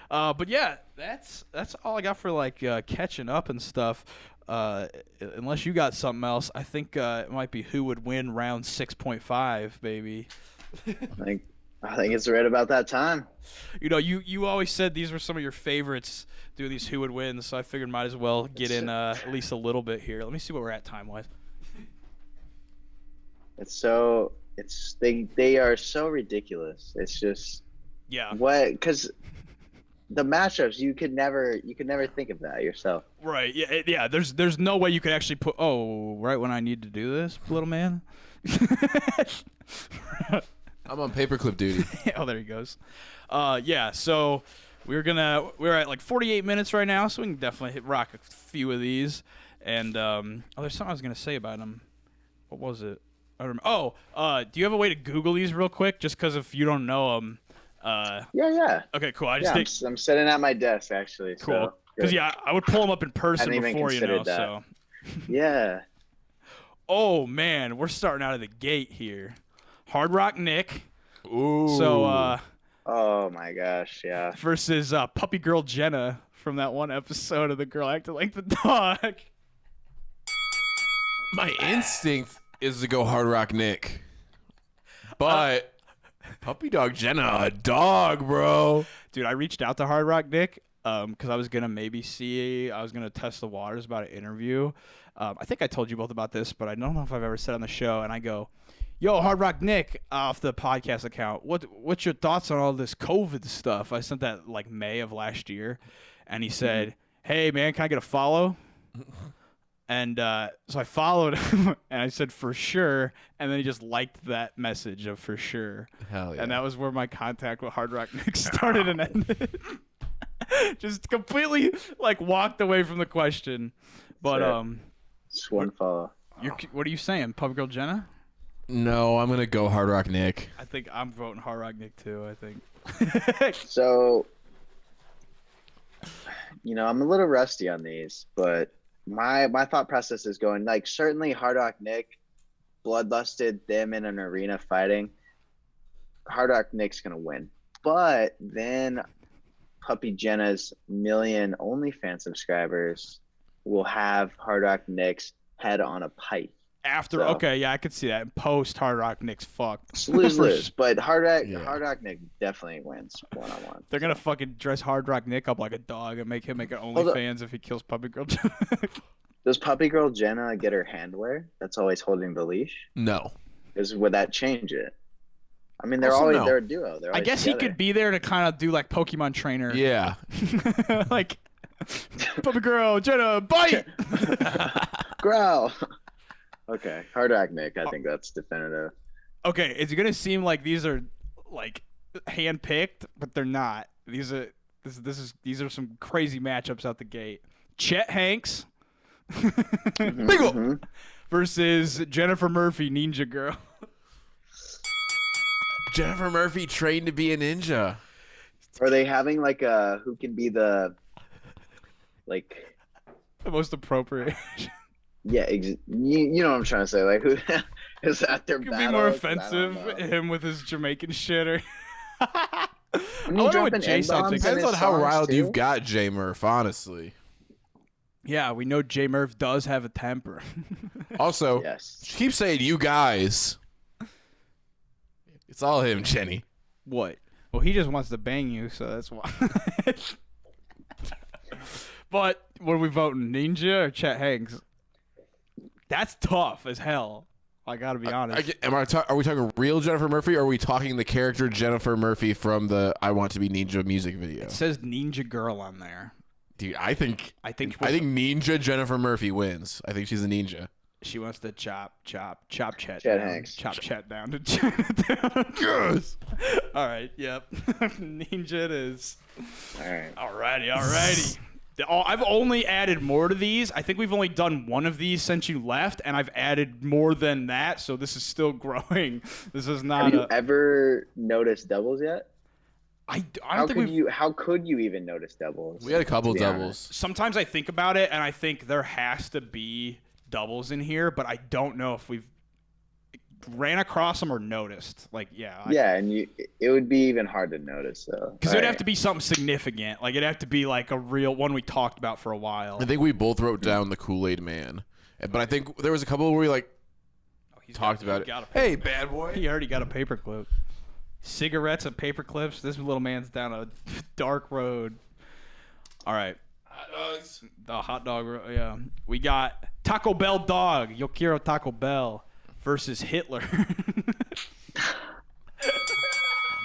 But yeah, that's all I got for like catching up and stuff. Unless you got something else, I think it might be who would win round 6.5, baby. I think it's right about that time. You know, you always said these were some of your favorites, doing these who would win, so I figured might as well get in at least a little bit here. Let me see what we're at time-wise. They are so ridiculous. It's just because the matchups you could never think of that yourself. Right. Yeah. There's no way you could actually put right when I need to do this, little man. I'm on paperclip duty. Oh, there he goes. Yeah. So we're at like 48 minutes right now, so we can definitely rock a few of these. And there's something I was gonna say about them. What was it? I don't remember. Do you have a way to Google these real quick, just because if you don't know them? Yeah. Okay, cool. I'm sitting at my desk actually. Cool. Because I would pull them up in person before, that. So. Yeah. Oh man, we're starting out of the gate here. Hard Rock Nick. Ooh. So. Oh my gosh, yeah. Versus Puppy Girl Jenna from that one episode of the girl acting like the dog. My instinct is to go Hard Rock Nick, but Puppy Dog Jenna, a dog, bro. Dude, I reached out to Hard Rock Nick because I was gonna test the waters about an interview. I think I told you both about this, but I don't know if I've ever said on the show. And I go, "Yo, Hard Rock Nick," off the podcast account. What's your thoughts on all this COVID stuff? I sent that like May of last year, and he said, "Hey man, can I get a follow?" And so I followed him, and I said, "For sure," and then he just liked that message of "for sure." Hell yeah. And that was where my contact with Hard Rock Nick started and ended. Just completely like walked away from the question. But just one follow. What are you saying, Puppy Girl Jenna? No, I'm gonna go Hard Rock Nick. I think I'm voting Hard Rock Nick too. I think. So, I'm a little rusty on these, but my thought process is going like certainly Hard Rock Nick bloodlusted them in an arena fighting. Hard Rock Nick's gonna win, but then Puppy Jenna's million OnlyFans subscribers will have Hard Rock Nick's head on a pipe. Okay, yeah, I could see that. Post Hard Rock Nick's fucked. Lose, but Hard Rock Nick definitely wins one-on-one. They're gonna fucking dress Hard Rock Nick up like a dog and make him make an OnlyFans if he kills Puppy Girl Jenna. Does Puppy Girl Jenna get her handwear that's always holding the leash? No. Would that change it? I mean, they're a duo. I guess together. he could be there to kind of do like Pokemon trainer. Yeah. Like Puppy Girl Jenna, bite. Growl. Okay, Hard Rock Nick. I think that's definitive. Okay, it's gonna seem like these are like hand-picked, but they're not. These are some crazy matchups out the gate. Chet Hanks versus Jennifer Murphy, Ninja Girl. Jennifer Murphy trained to be a ninja. Are they having like a who can be the most appropriate? Yeah, you know what I'm trying to say. Like, who is that their could battle? be more offensive, him with his Jamaican shit, or I you wonder dropping what Jay sounds like. Depends on how riled too? you've got J Murph, honestly. Yeah, we know J Murph does have a temper. Also, Yes. keep saying you guys. It's all him, Jenny. What? Well, he just wants to bang you, so that's why. But what are we voting, Ninja or Chet Hanks? That's tough as hell. I gotta be honest. Are we talking real Jennifer Murphy, or are we talking the character Jennifer Murphy from the "I Want to Be Ninja" music video? It says Ninja Girl on there. Dude, I think Ninja Jennifer Murphy wins. I think she's a ninja. She wants to chop Chet Chet down. Hanks. Chop Chet down to Chinatown. Yes. All right. Yep. Ninja it is. All right. Alrighty. I've only added more to these. I think we've only done one of these since you left, and I've added more than that, so this is still growing. This is not. Have you ever noticed doubles yet? I don't think How could you even notice doubles? We had a couple to be doubles. honest? Sometimes I think about it, and I think there has to be doubles in here, but I don't know if we've ran across them or noticed. Like, Yeah, and it would be even hard to notice though. Because it'd have to be something significant. Like, it'd have to be like a real one we talked about for a while. I think we both wrote down the Kool-Aid Man, but I think there was a couple where we like talked about it. Hey, bad boy. He already got a paperclip. Cigarettes and paper clips. This little man's down a dark road. All right. Hot dogs. The hot dog. Yeah. We got Taco Bell dog. Yo quiero Taco Bell versus Hitler.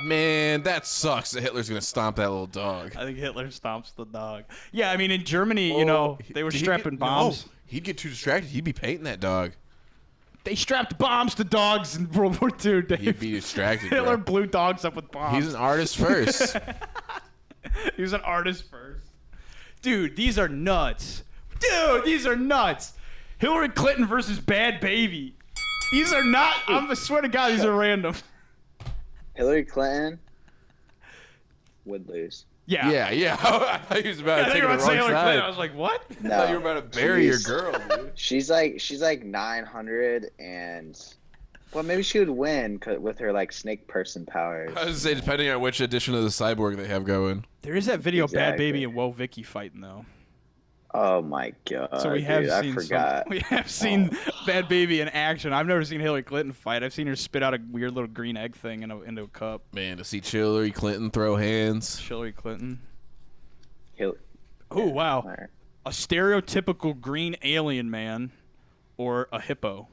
Man, that sucks that Hitler's going to stomp that little dog. I think Hitler stomps the dog. Yeah, I mean, in Germany, you know, they were strapping bombs. No, he'd get too distracted. He'd be painting that dog. They strapped bombs to dogs in World War II, Dave. He'd be distracted, Hitler bro. blew dogs up with bombs. He's an artist first. He was an artist first. Dude, these are nuts. Dude, these are nuts. Hillary Clinton versus Bad Baby. These are not, I swear to God, these are random. Hillary Clinton would lose. Yeah. Yeah. I thought he was about to take it the wrong Hillary side. Clinton. I was like, what? I thought you were about to bury your girl, dude. She's like 900 and well, maybe she would win with her like snake person powers. I was gonna say, depending on which edition of the cyborg they have going. There is that video of Bad Exactly. Baby and Woah Vicky fighting though. Oh my god! So we have dude, seen I forgot. we have seen Bad Baby in action. I've never seen Hillary Clinton fight. I've seen her spit out a weird little green egg thing into a cup. Man, to see Hillary Clinton throw hands. Hillary Clinton. Hill- Oh wow. Alright. A stereotypical green alien man or a hippo.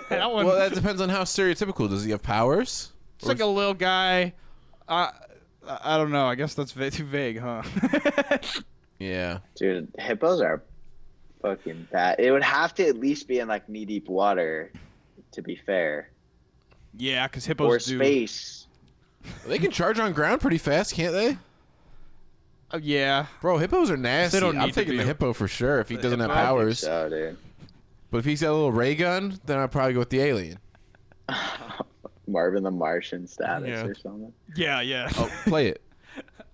That one. Well, that depends on how stereotypical. Does he have powers? It's like a little guy. I don't know. I guess that's too vague, huh? Yeah. Dude, hippos are fucking bad. It would have to at least be in like knee deep water, to be fair. Yeah, because hippos Or do. space. They can charge on ground pretty fast, can't they? Yeah. Bro, hippos are nasty. don't I'm need to taking be the a- hippo for sure if he doesn't have hippo? I think powers. so, dude. But if he's got a little ray gun, then I'd probably go with the alien. Marvin the Martian status Yeah. or something. Yeah. Oh, play it.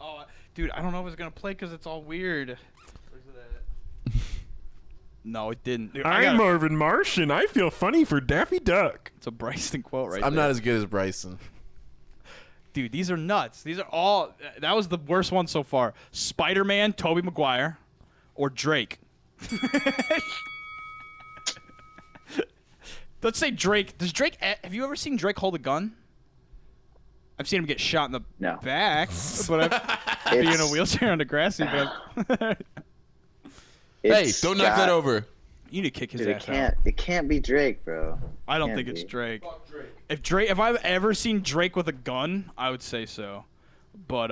Oh, dude, I don't know if it's gonna play because it's all weird. Where's it at? No, it didn't. Dude, Marvin Martian. I feel funny for Daffy Duck. It's a Bryson quote right I'm there. not as good as Bryson. Dude, these are nuts. These are all. That was the worst one so far. Spider-Man, Tobey Maguire, or Drake. Let's say Drake. Does Drake? Have you ever seen Drake hold a gun? I've seen him get shot in the No. back, but I've be in a It's- wheelchair on the grassy. But Hey, It's don't knock got- that over. you need to kick his Dude, ass out. it can't be Drake, bro. I don't can't think it's be. Drake. If I've ever seen Drake with a gun, I would say so. But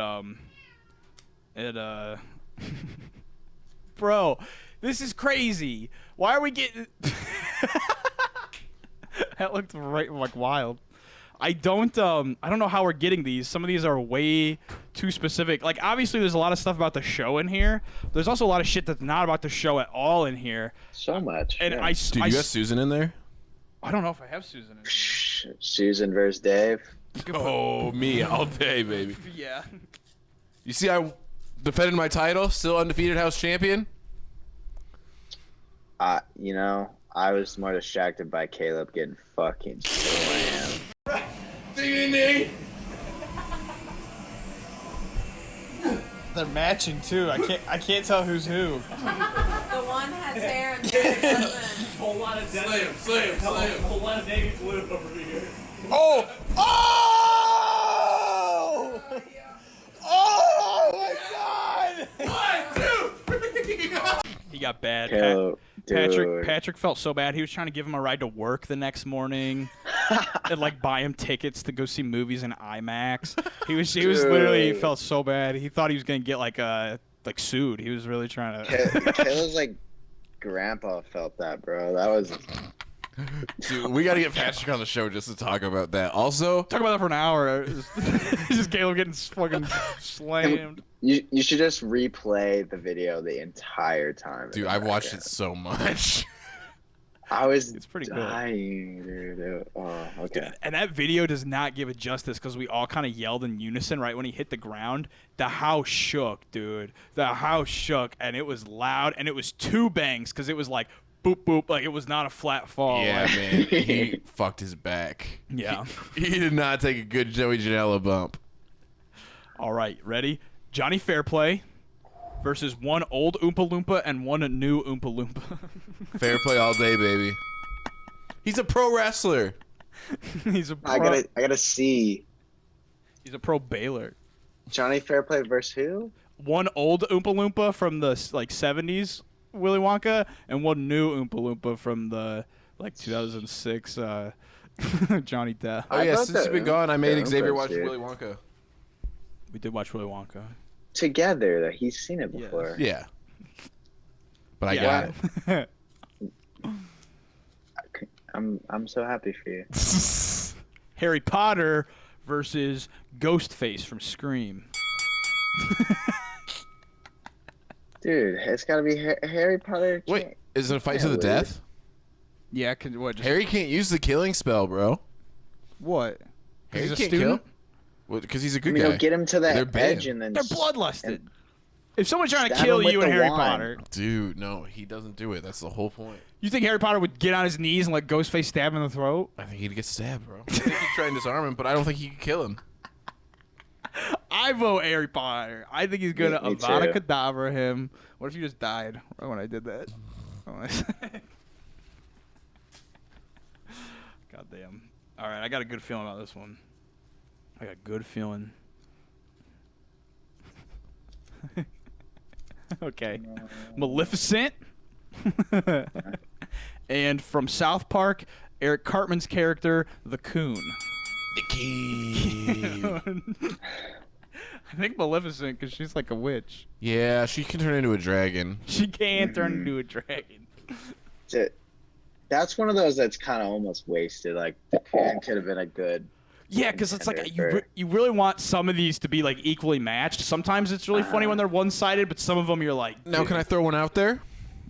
bro, this is crazy. Why are we getting? That looked like wild. I don't know how we're getting these. Some of these are way too specific. Like, obviously, there's a lot of stuff about the show in here. There's also a lot of shit that's not about the show at all in here. So much. And yeah. Dude, you got Susan in there? I don't know if I have Susan in Susan versus Dave. here. Oh, me all day, baby. Yeah. You see, I defended my title, still undefeated house champion. You know, I was more distracted by Caleb getting fucking slammed. They're matching too. I can't tell who's who. The one has hair and the other doesn't. Whole lot of Slam. whole lot of navy blue over here. Oh! Oh! Oh my God! He got bad. Caleb, dude. Patrick felt so bad. He was trying to give him a ride to work the next morning, and like buy him tickets to go see movies in IMAX. He was literally Dude. felt so bad. He thought he was gonna get like sued. He was really trying to. Caleb's like grandpa felt that, bro. That was Dude, we got to get Patrick on the show just to talk about that. Also, Talk about that for an hour. It's just Caleb getting fucking slammed. you should just replay the video the entire time. dude, I've watched it so much. I was It's pretty good. dying, dude. Oh, okay. And that video does not give it justice because we all kind of yelled in unison right when he hit the ground. The house shook, dude. The house shook, and it was loud, and it was two bangs because it was like boop boop. Like it was not a flat fall. Yeah, like, man. He fucked his back. Yeah. He did not take a good Joey Janela bump. All right, ready? Johnny Fairplay versus one old Oompa Loompa and one new Oompa Loompa. Fair play all day, baby. He's a pro wrestler. He's a pro. I gotta see He's a pro Baylor. Johnny Fairplay versus who? One old Oompa Loompa from the like 70s Willy Wonka and one new Oompa Loompa from the like 2006 Johnny Depp. Oh I yeah, thought since he's that- been gone, I made yeah, Xavier Oompas, watch dude. Willy Wonka. We did watch Willy Wonka. Together, that he's seen it Yes. before. Yeah. But I Yeah. got it. I'm so happy for you. Harry Potter versus Ghostface from Scream. Dude, it's gotta be Harry Potter. Wait, is it a fight Yeah, to the Luke. death? Yeah, what? Just, Harry can't use the killing spell, bro. what? Harry He's a can't student. Because he's a I good mean, guy. he'll get him to They're that banned. edge and then They're bloodlusted. If someone's trying to stab kill him with you in the Harry wand. Potter, Dude, no, he doesn't do it. That's the whole point. you think Harry Potter would get on his knees and let Ghostface stab him in the throat? I think he'd get stabbed, bro. I think he'd try and disarm him, but I don't think he could kill him. I vote Harry Potter. I think he's gonna Me Avada too. Kedavra him. What if you just died right when I did that? God damn. All right, I got a good feeling about this one. I got a good feeling. Okay. Maleficent. And from South Park, Eric Cartman's character, the Coon. The king. I think Maleficent because she's like a witch. Yeah, she can turn into a dragon. She can turn into a dragon. That's one of those that's kind of almost wasted. Like the Coon could have been a good. Yeah, because it's like Contender you really want some of these to be like equally matched. Sometimes it's really funny when they're one-sided, but some of them you're like, Now, dude, can I throw one out there?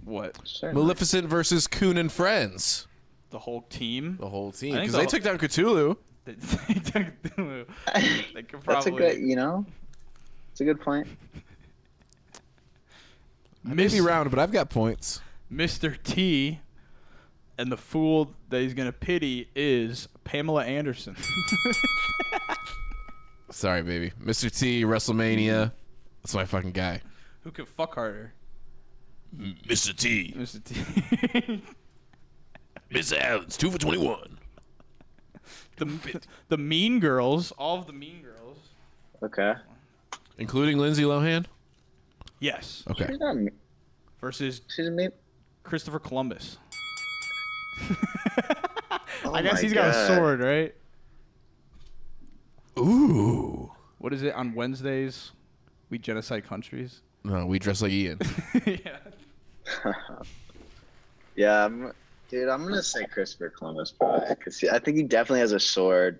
what? Sure. Maleficent versus Coon and Friends. The whole team? The whole team. I think Because they took down Cthulhu. They could That's a probably. good, it's a good point. Maybe round, but I've got points. Mr. T, and the fool that he's gonna pity is Pamela Anderson. Sorry, baby. Mr. T, WrestleMania. That's my fucking guy. Who could fuck harder? Mr. T. Mr. T. Miss Allen's 2 for 21. the Mean Girls, all of the Mean Girls. Okay. Including Lindsay Lohan? Yes. Okay. She's not. Versus She's a mean. Christopher Columbus. Oh I guess my he's got a God. sword, right? Ooh. What is it on Wednesdays? We genocide countries. No, we dress like Ian. Yeah. Yeah, I'm gonna say Christopher Columbus, probably, because I think he definitely has a sword.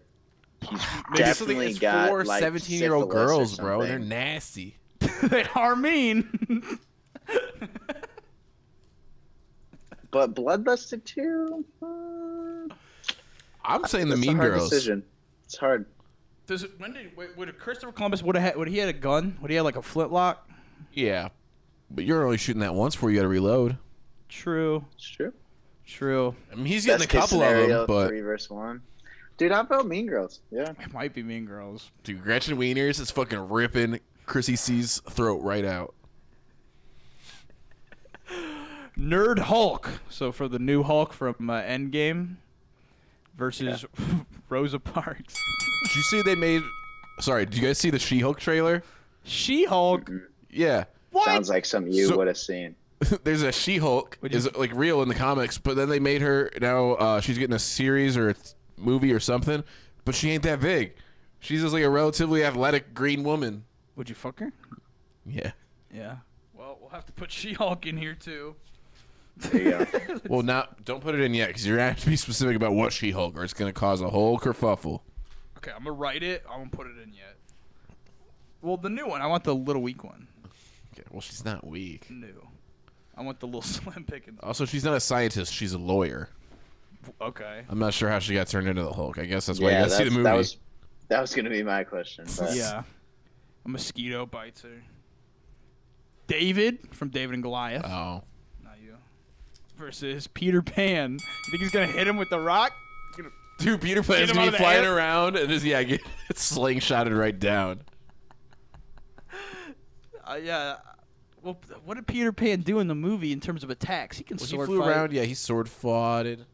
He's definitely it's got four like 17-year-old syphilis or girls, bro. And they're something. nasty. They are mean. But bloodlusted too. I'm saying the That's a Mean hard Girls. decision. It's hard. Does it? Would Christopher Columbus would he had a gun? Would he have like a flintlock? Yeah. But you're only shooting that once before you got to reload. True. It's true. True. I mean, he's getting Best a couple case of scenario, them, but 3 versus 1. Dude, I felt Mean Girls. Yeah. It might be Mean Girls. dude, Gretchen Wieners is fucking ripping Chrissy C's throat right out. Nerd Hulk. So for the new Hulk from Endgame versus Rosa Parks. Did you see they made? Sorry, did you guys see the She-Hulk trailer? She-Hulk. Yeah. What? Sounds like something you So- would have seen. There's a She-Hulk Would you- is like real in the comics, but then they made her now. She's getting a series or a movie or something, but she ain't that big. She's just like a relatively athletic green woman. Would you fuck her? Yeah. Yeah. Well, we'll have to put She-Hulk in here too. There you go. Well, now don't put it in yet because you're gonna have to be specific about what She-Hulk, or it's gonna cause a whole kerfuffle. Okay, I'm gonna write it. I won't put it in yet. Well, the new one. I want the little weak one. Okay. Well, she's not weak. New. I want the little slim picking. Also, she's not a scientist. She's a lawyer. Okay. I'm not sure how she got turned into the Hulk. I guess that's why you gotta see the movie. that was gonna be my question. But Yeah. A mosquito bites her. David from David and Goliath. Oh. Not you. versus Peter Pan. You think he's gonna hit him with the rock? Dude, Peter Get Pan's him gonna out be of the flying air. around and just get slingshotted right down. Yeah. Well, what did Peter Pan do in the movie in terms of attacks? He can When he sword flew fight. around, yeah, he sword foughted.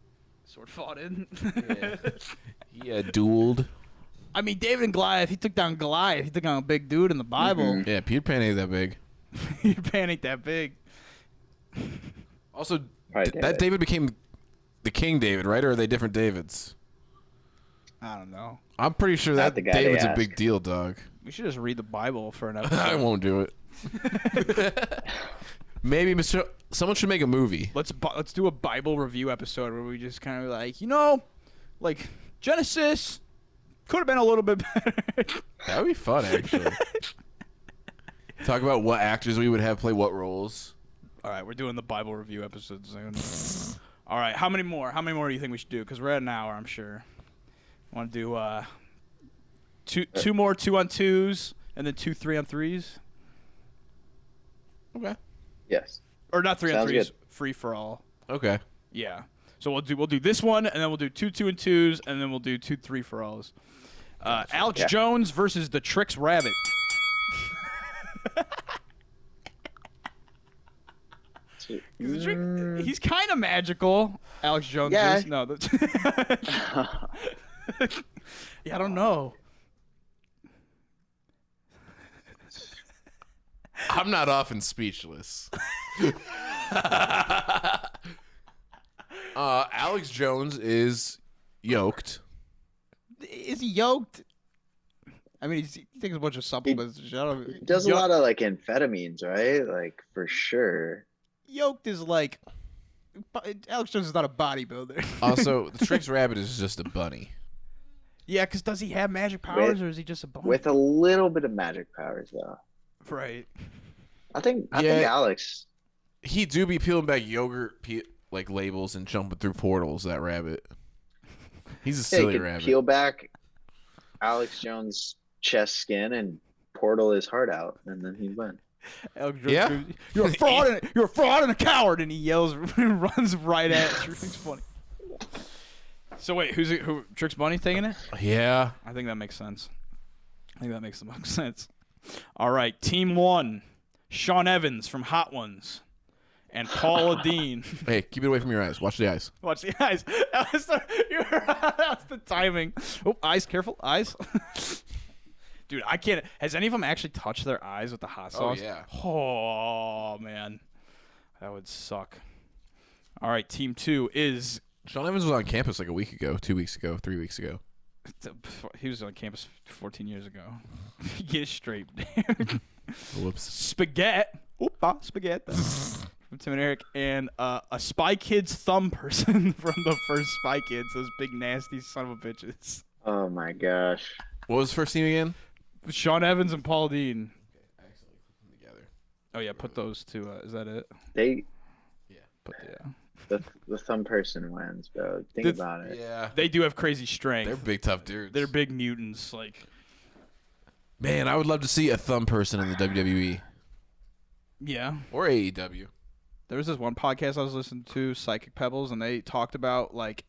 Sword fought in. Yeah, dueled. I mean, David and Goliath. He took down Goliath. He took down a big dude in the Bible. Yeah, Peter Pan ain't that big. Peter Pan ain't that big. Also, Probably that David became the King David, right? Or are they different Davids? I don't know. I'm pretty sure Not that the guy they David's a ask. big deal, dog. We should just read the Bible for an episode. I won't do it. Maybe someone should make a movie. Let's do a Bible review episode where we just kind of like, like Genesis could have been a little bit better. That would be fun, actually. Talk about what actors we would have play what roles. All right, we're doing the Bible review episode soon. All right, how many more? How many more do you think we should do? Because we're at an hour, I'm sure. Want to do two more 2-on-2s and then 2 3-on-3s? Okay. Yes. Or not 3-on-3s, Sounds good. free for all. Okay. Yeah. So we'll do this one, and then we'll do 2 2-and-2s, and then we'll do 2 3 for alls. Alex Yeah. Jones versus the Trix Rabbit. He's kind of magical. Alex Jones Yeah. is. No. Yeah, I don't know. I'm not often speechless. Alex Jones is yoked. Is he yoked? I mean, he takes a bunch of supplements. He does a lot of like amphetamines, right? Like for sure. Yoked is like Alex Jones is not a bodybuilder. Also, the Trix Rabbit is just a bunny. Yeah, because does he have magic powers or is he just a bunny? With a little bit of magic powers, though. Right. I think Yeah. Alex. He do be peeling back yogurt like labels and jumping through portals. That rabbit. He's a Yeah, silly he could rabbit. peel back Alex Jones' chest skin and portal his heart out, and then he'd win. Alex Jones Yeah. goes, you're a fraud and a coward, and he yells and runs right at you. It's funny. So wait, who Trix Bunny taking it? Yeah. I think that makes sense. I think that makes the most sense. All right, Team 1, Sean Evans from Hot Ones, and Paula Dean. Hey, keep it away from your eyes. Watch the eyes. Watch the eyes. That was the timing. Oh, eyes, careful, eyes. Dude, I can't. Has any of them actually touched their eyes with the hot Oh, sauce? yeah. Oh man, that would suck. All right, Team 2 is. Sean Evans was on campus like a week ago, 2 weeks ago, 3 weeks ago. He was on campus 14 years ago. Get it straight. Whoops. Spaghetti. Oopa, spaghetti. From Tim and Eric. And a Spy Kids thumb person from the first Spy Kids. Those big, nasty son of a bitches. Oh my gosh. What was the first team again? Sean Evans and Paul Dean. I accidentally put them together. Oh, yeah, put those two. Is that it? They Yeah. the thumb person wins, bro. Think The- about it. Yeah. They do have crazy strength. They're big, tough dudes. They're big mutants. Like, Man, I would love to see a thumb person in the WWE yeah. or AEW. There was this one podcast I was listening to, Psychic Pebbles, and they talked about like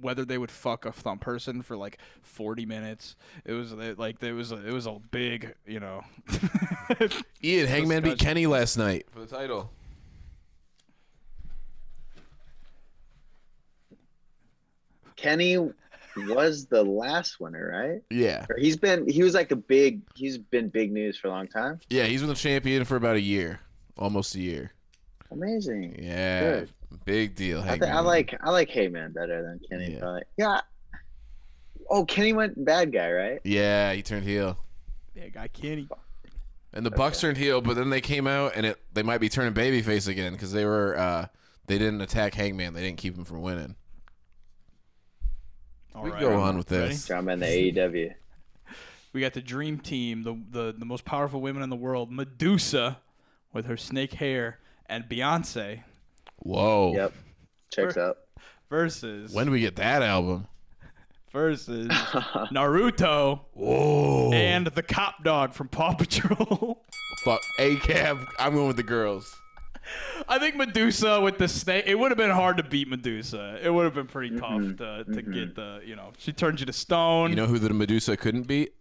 whether they would fuck a thumb person for like 40 minutes. It was like it was a big, Ian Hangman beat Discussion. Kenny last night for the title. Kenny was the last winner, right? Yeah. Or he's been big news for a long time. Yeah, he's been the champion for about a year. Almost a year. Amazing. Yeah. Good. Big deal. I Hangman. like Heyman better than Kenny. Yeah. Probably. Yeah. Oh, Kenny went bad guy, right? Yeah, he turned heel. Yeah, guy Kenny. And the Bucks turned heel, but then they came out and they might be turning babyface again because they didn't attack Hangman. They didn't keep him from winning. All We right, can go ready? on with this. Drama in the AEW. We got the Dream Team, the most powerful women in the world, Medusa, with her snake hair, and Beyonce Whoa. Yep. Checks out. versus When do we get that album? Naruto Whoa. and the cop dog from Paw Patrol. Fuck. A-Cab. I'm going with the girls. I think Medusa with the snake. It would have been hard to beat Medusa. It would have been pretty tough to get the. She turns you to stone. You know who the Medusa couldn't beat?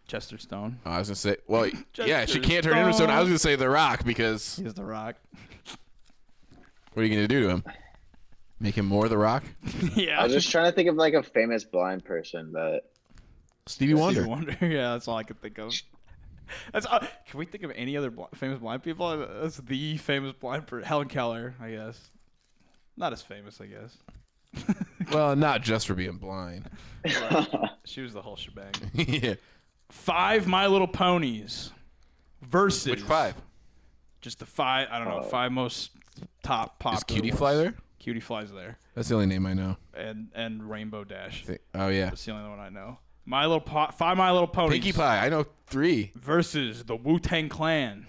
Chester Stone. I was gonna say, well, yeah, she Chester can't turn into stone. I was Stone. gonna say The Rock because He's the Rock. what are you gonna do to him? Make him more The Rock? Yeah. I was just trying to think of like a famous blind person, but Stevie Wonder. Stevie Wonder. Yeah, that's all I could think of. That's. Can we think of any other famous blind people? That's the famous blind person. Helen Keller, I guess. Not as famous, I guess. Well, not just for being blind. She was the whole shebang. Yeah. 5 My Little Ponies versus. Which 5? Just the 5. I don't know. 5 most top popular. Is Cutie ones. Fly there? Cutie Fly's there, That's the only name I know. and Rainbow Dash. Oh yeah. That's the only one I know. 5 My Little Ponies. Pinkie Pie. I know 3. Versus the Wu-Tang Clan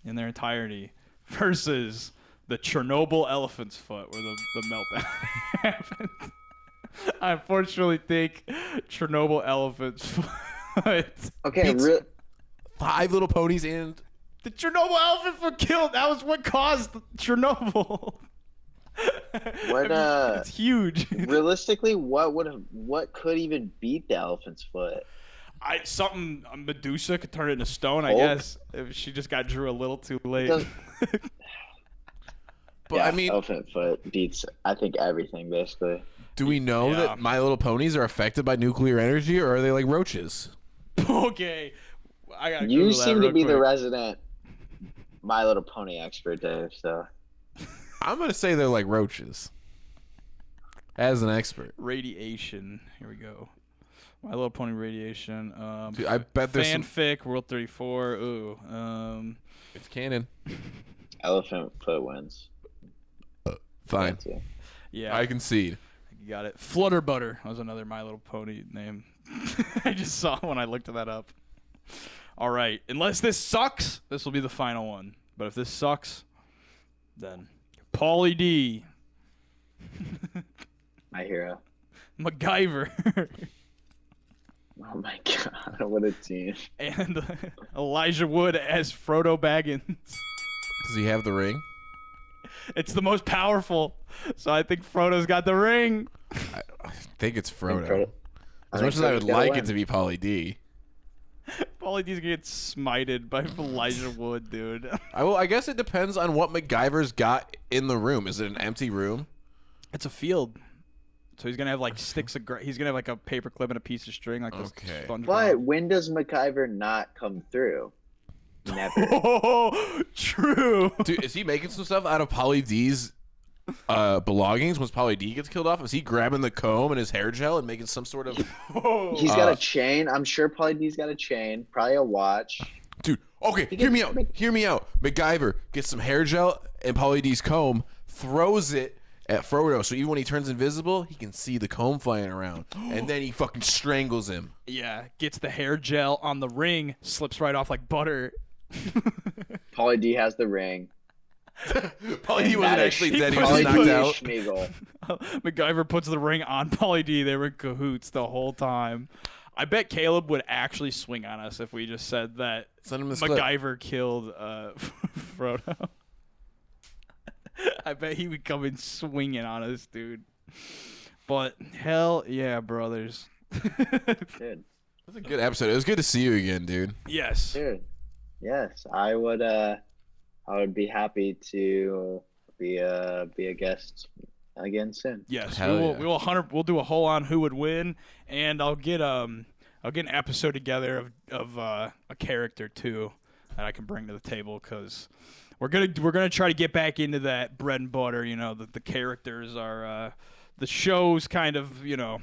in their entirety versus the Chernobyl elephant's foot where the meltdown happened. I unfortunately think Chernobyl elephant's foot. okay, Beats- 5 Little Ponies and The Chernobyl elephant foot killed. That was what caused Chernobyl. What, it's huge. realistically, what could even beat the elephant's foot? Medusa could turn it into stone, I Hulk? guess. If she just got drew a little too late. Does- But yeah, I mean, elephant foot beats I think everything basically. do we know Yeah. that My Little Ponies are affected by nuclear energy, or are they like roaches? Okay. I gotta You Google that seem to real be the quick. resident My Little Pony expert, Dave. So I'm gonna say they're like roaches. As an expert, Radiation. Here we go. My Little Pony radiation. dude, I bet there's some, Fanfic, World 34. Ooh. it's canon. elephant foot wins. Fine, That's it. Yeah. I concede. You got it. Flutterbutter was another My Little Pony name. I just saw when I looked that up. All right. Unless this sucks, this will be the final one. But if this sucks, then Pauly D, My hero. MacGyver, Oh my god, what a team. and Elijah Wood as Frodo Baggins. Does he have the ring? It's the most powerful, so I think Frodo's got the ring. I think it's Frodo. Frodo. As I much think as I Frodo's would gotta like win. it to be Pauly D. Pauly D's gonna get smited by Elijah Wood, dude. I guess it depends on what MacGyver's got in the room. Is it an empty room? It's a field, so he's gonna have like sticks of he's gonna have like a paper clip and a piece of string, like this Okay. SpongeBob. But when does MacGyver not come through? Never. Oh, true. Dude, is he making some stuff out of Pauly D's belongings once Pauly D gets killed off? Is he grabbing the comb and his hair gel and making some sort of... He's got a chain. I'm sure Pauly D's got a chain. Probably a watch. Dude, okay, hear me out. Hear me out. MacGyver gets some hair gel and Pauly D's comb, throws it at Frodo, so even when he turns invisible, he can see the comb flying around. And then he fucking strangles him. Yeah, gets the hair gel on the ring, slips right off like butter. Pauly D has the ring. Pauly D wasn't That is- actually dead. He was Pauly knocked D is out. Schmeagol. MacGyver puts the ring on Pauly D. They were in cahoots the whole time. I bet Caleb would actually swing on us if we just said that Send him this clip. MacGyver killed Frodo. I bet he would come in swinging on us, dude. But hell yeah, brothers. Dude. That's a good episode. It was good to see you again, dude. Yes. Dude. Yes, I would be happy to be a guest again soon. Yes, Hell yeah. we'll do a whole on who would win, and I'll get an episode together of a character too that I can bring to the table, because we're gonna try to get back into that bread and butter. You know, the characters are the show's kind of, you know,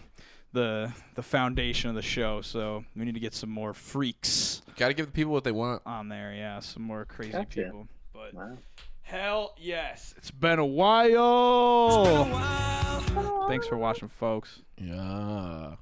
the foundation of the show. So we need to get some more freaks Got to give the people what they want. on there. Yeah, some more crazy Gotcha. people. But Wow. hell yes, it's been a while. Thanks for watching, folks. Yeah.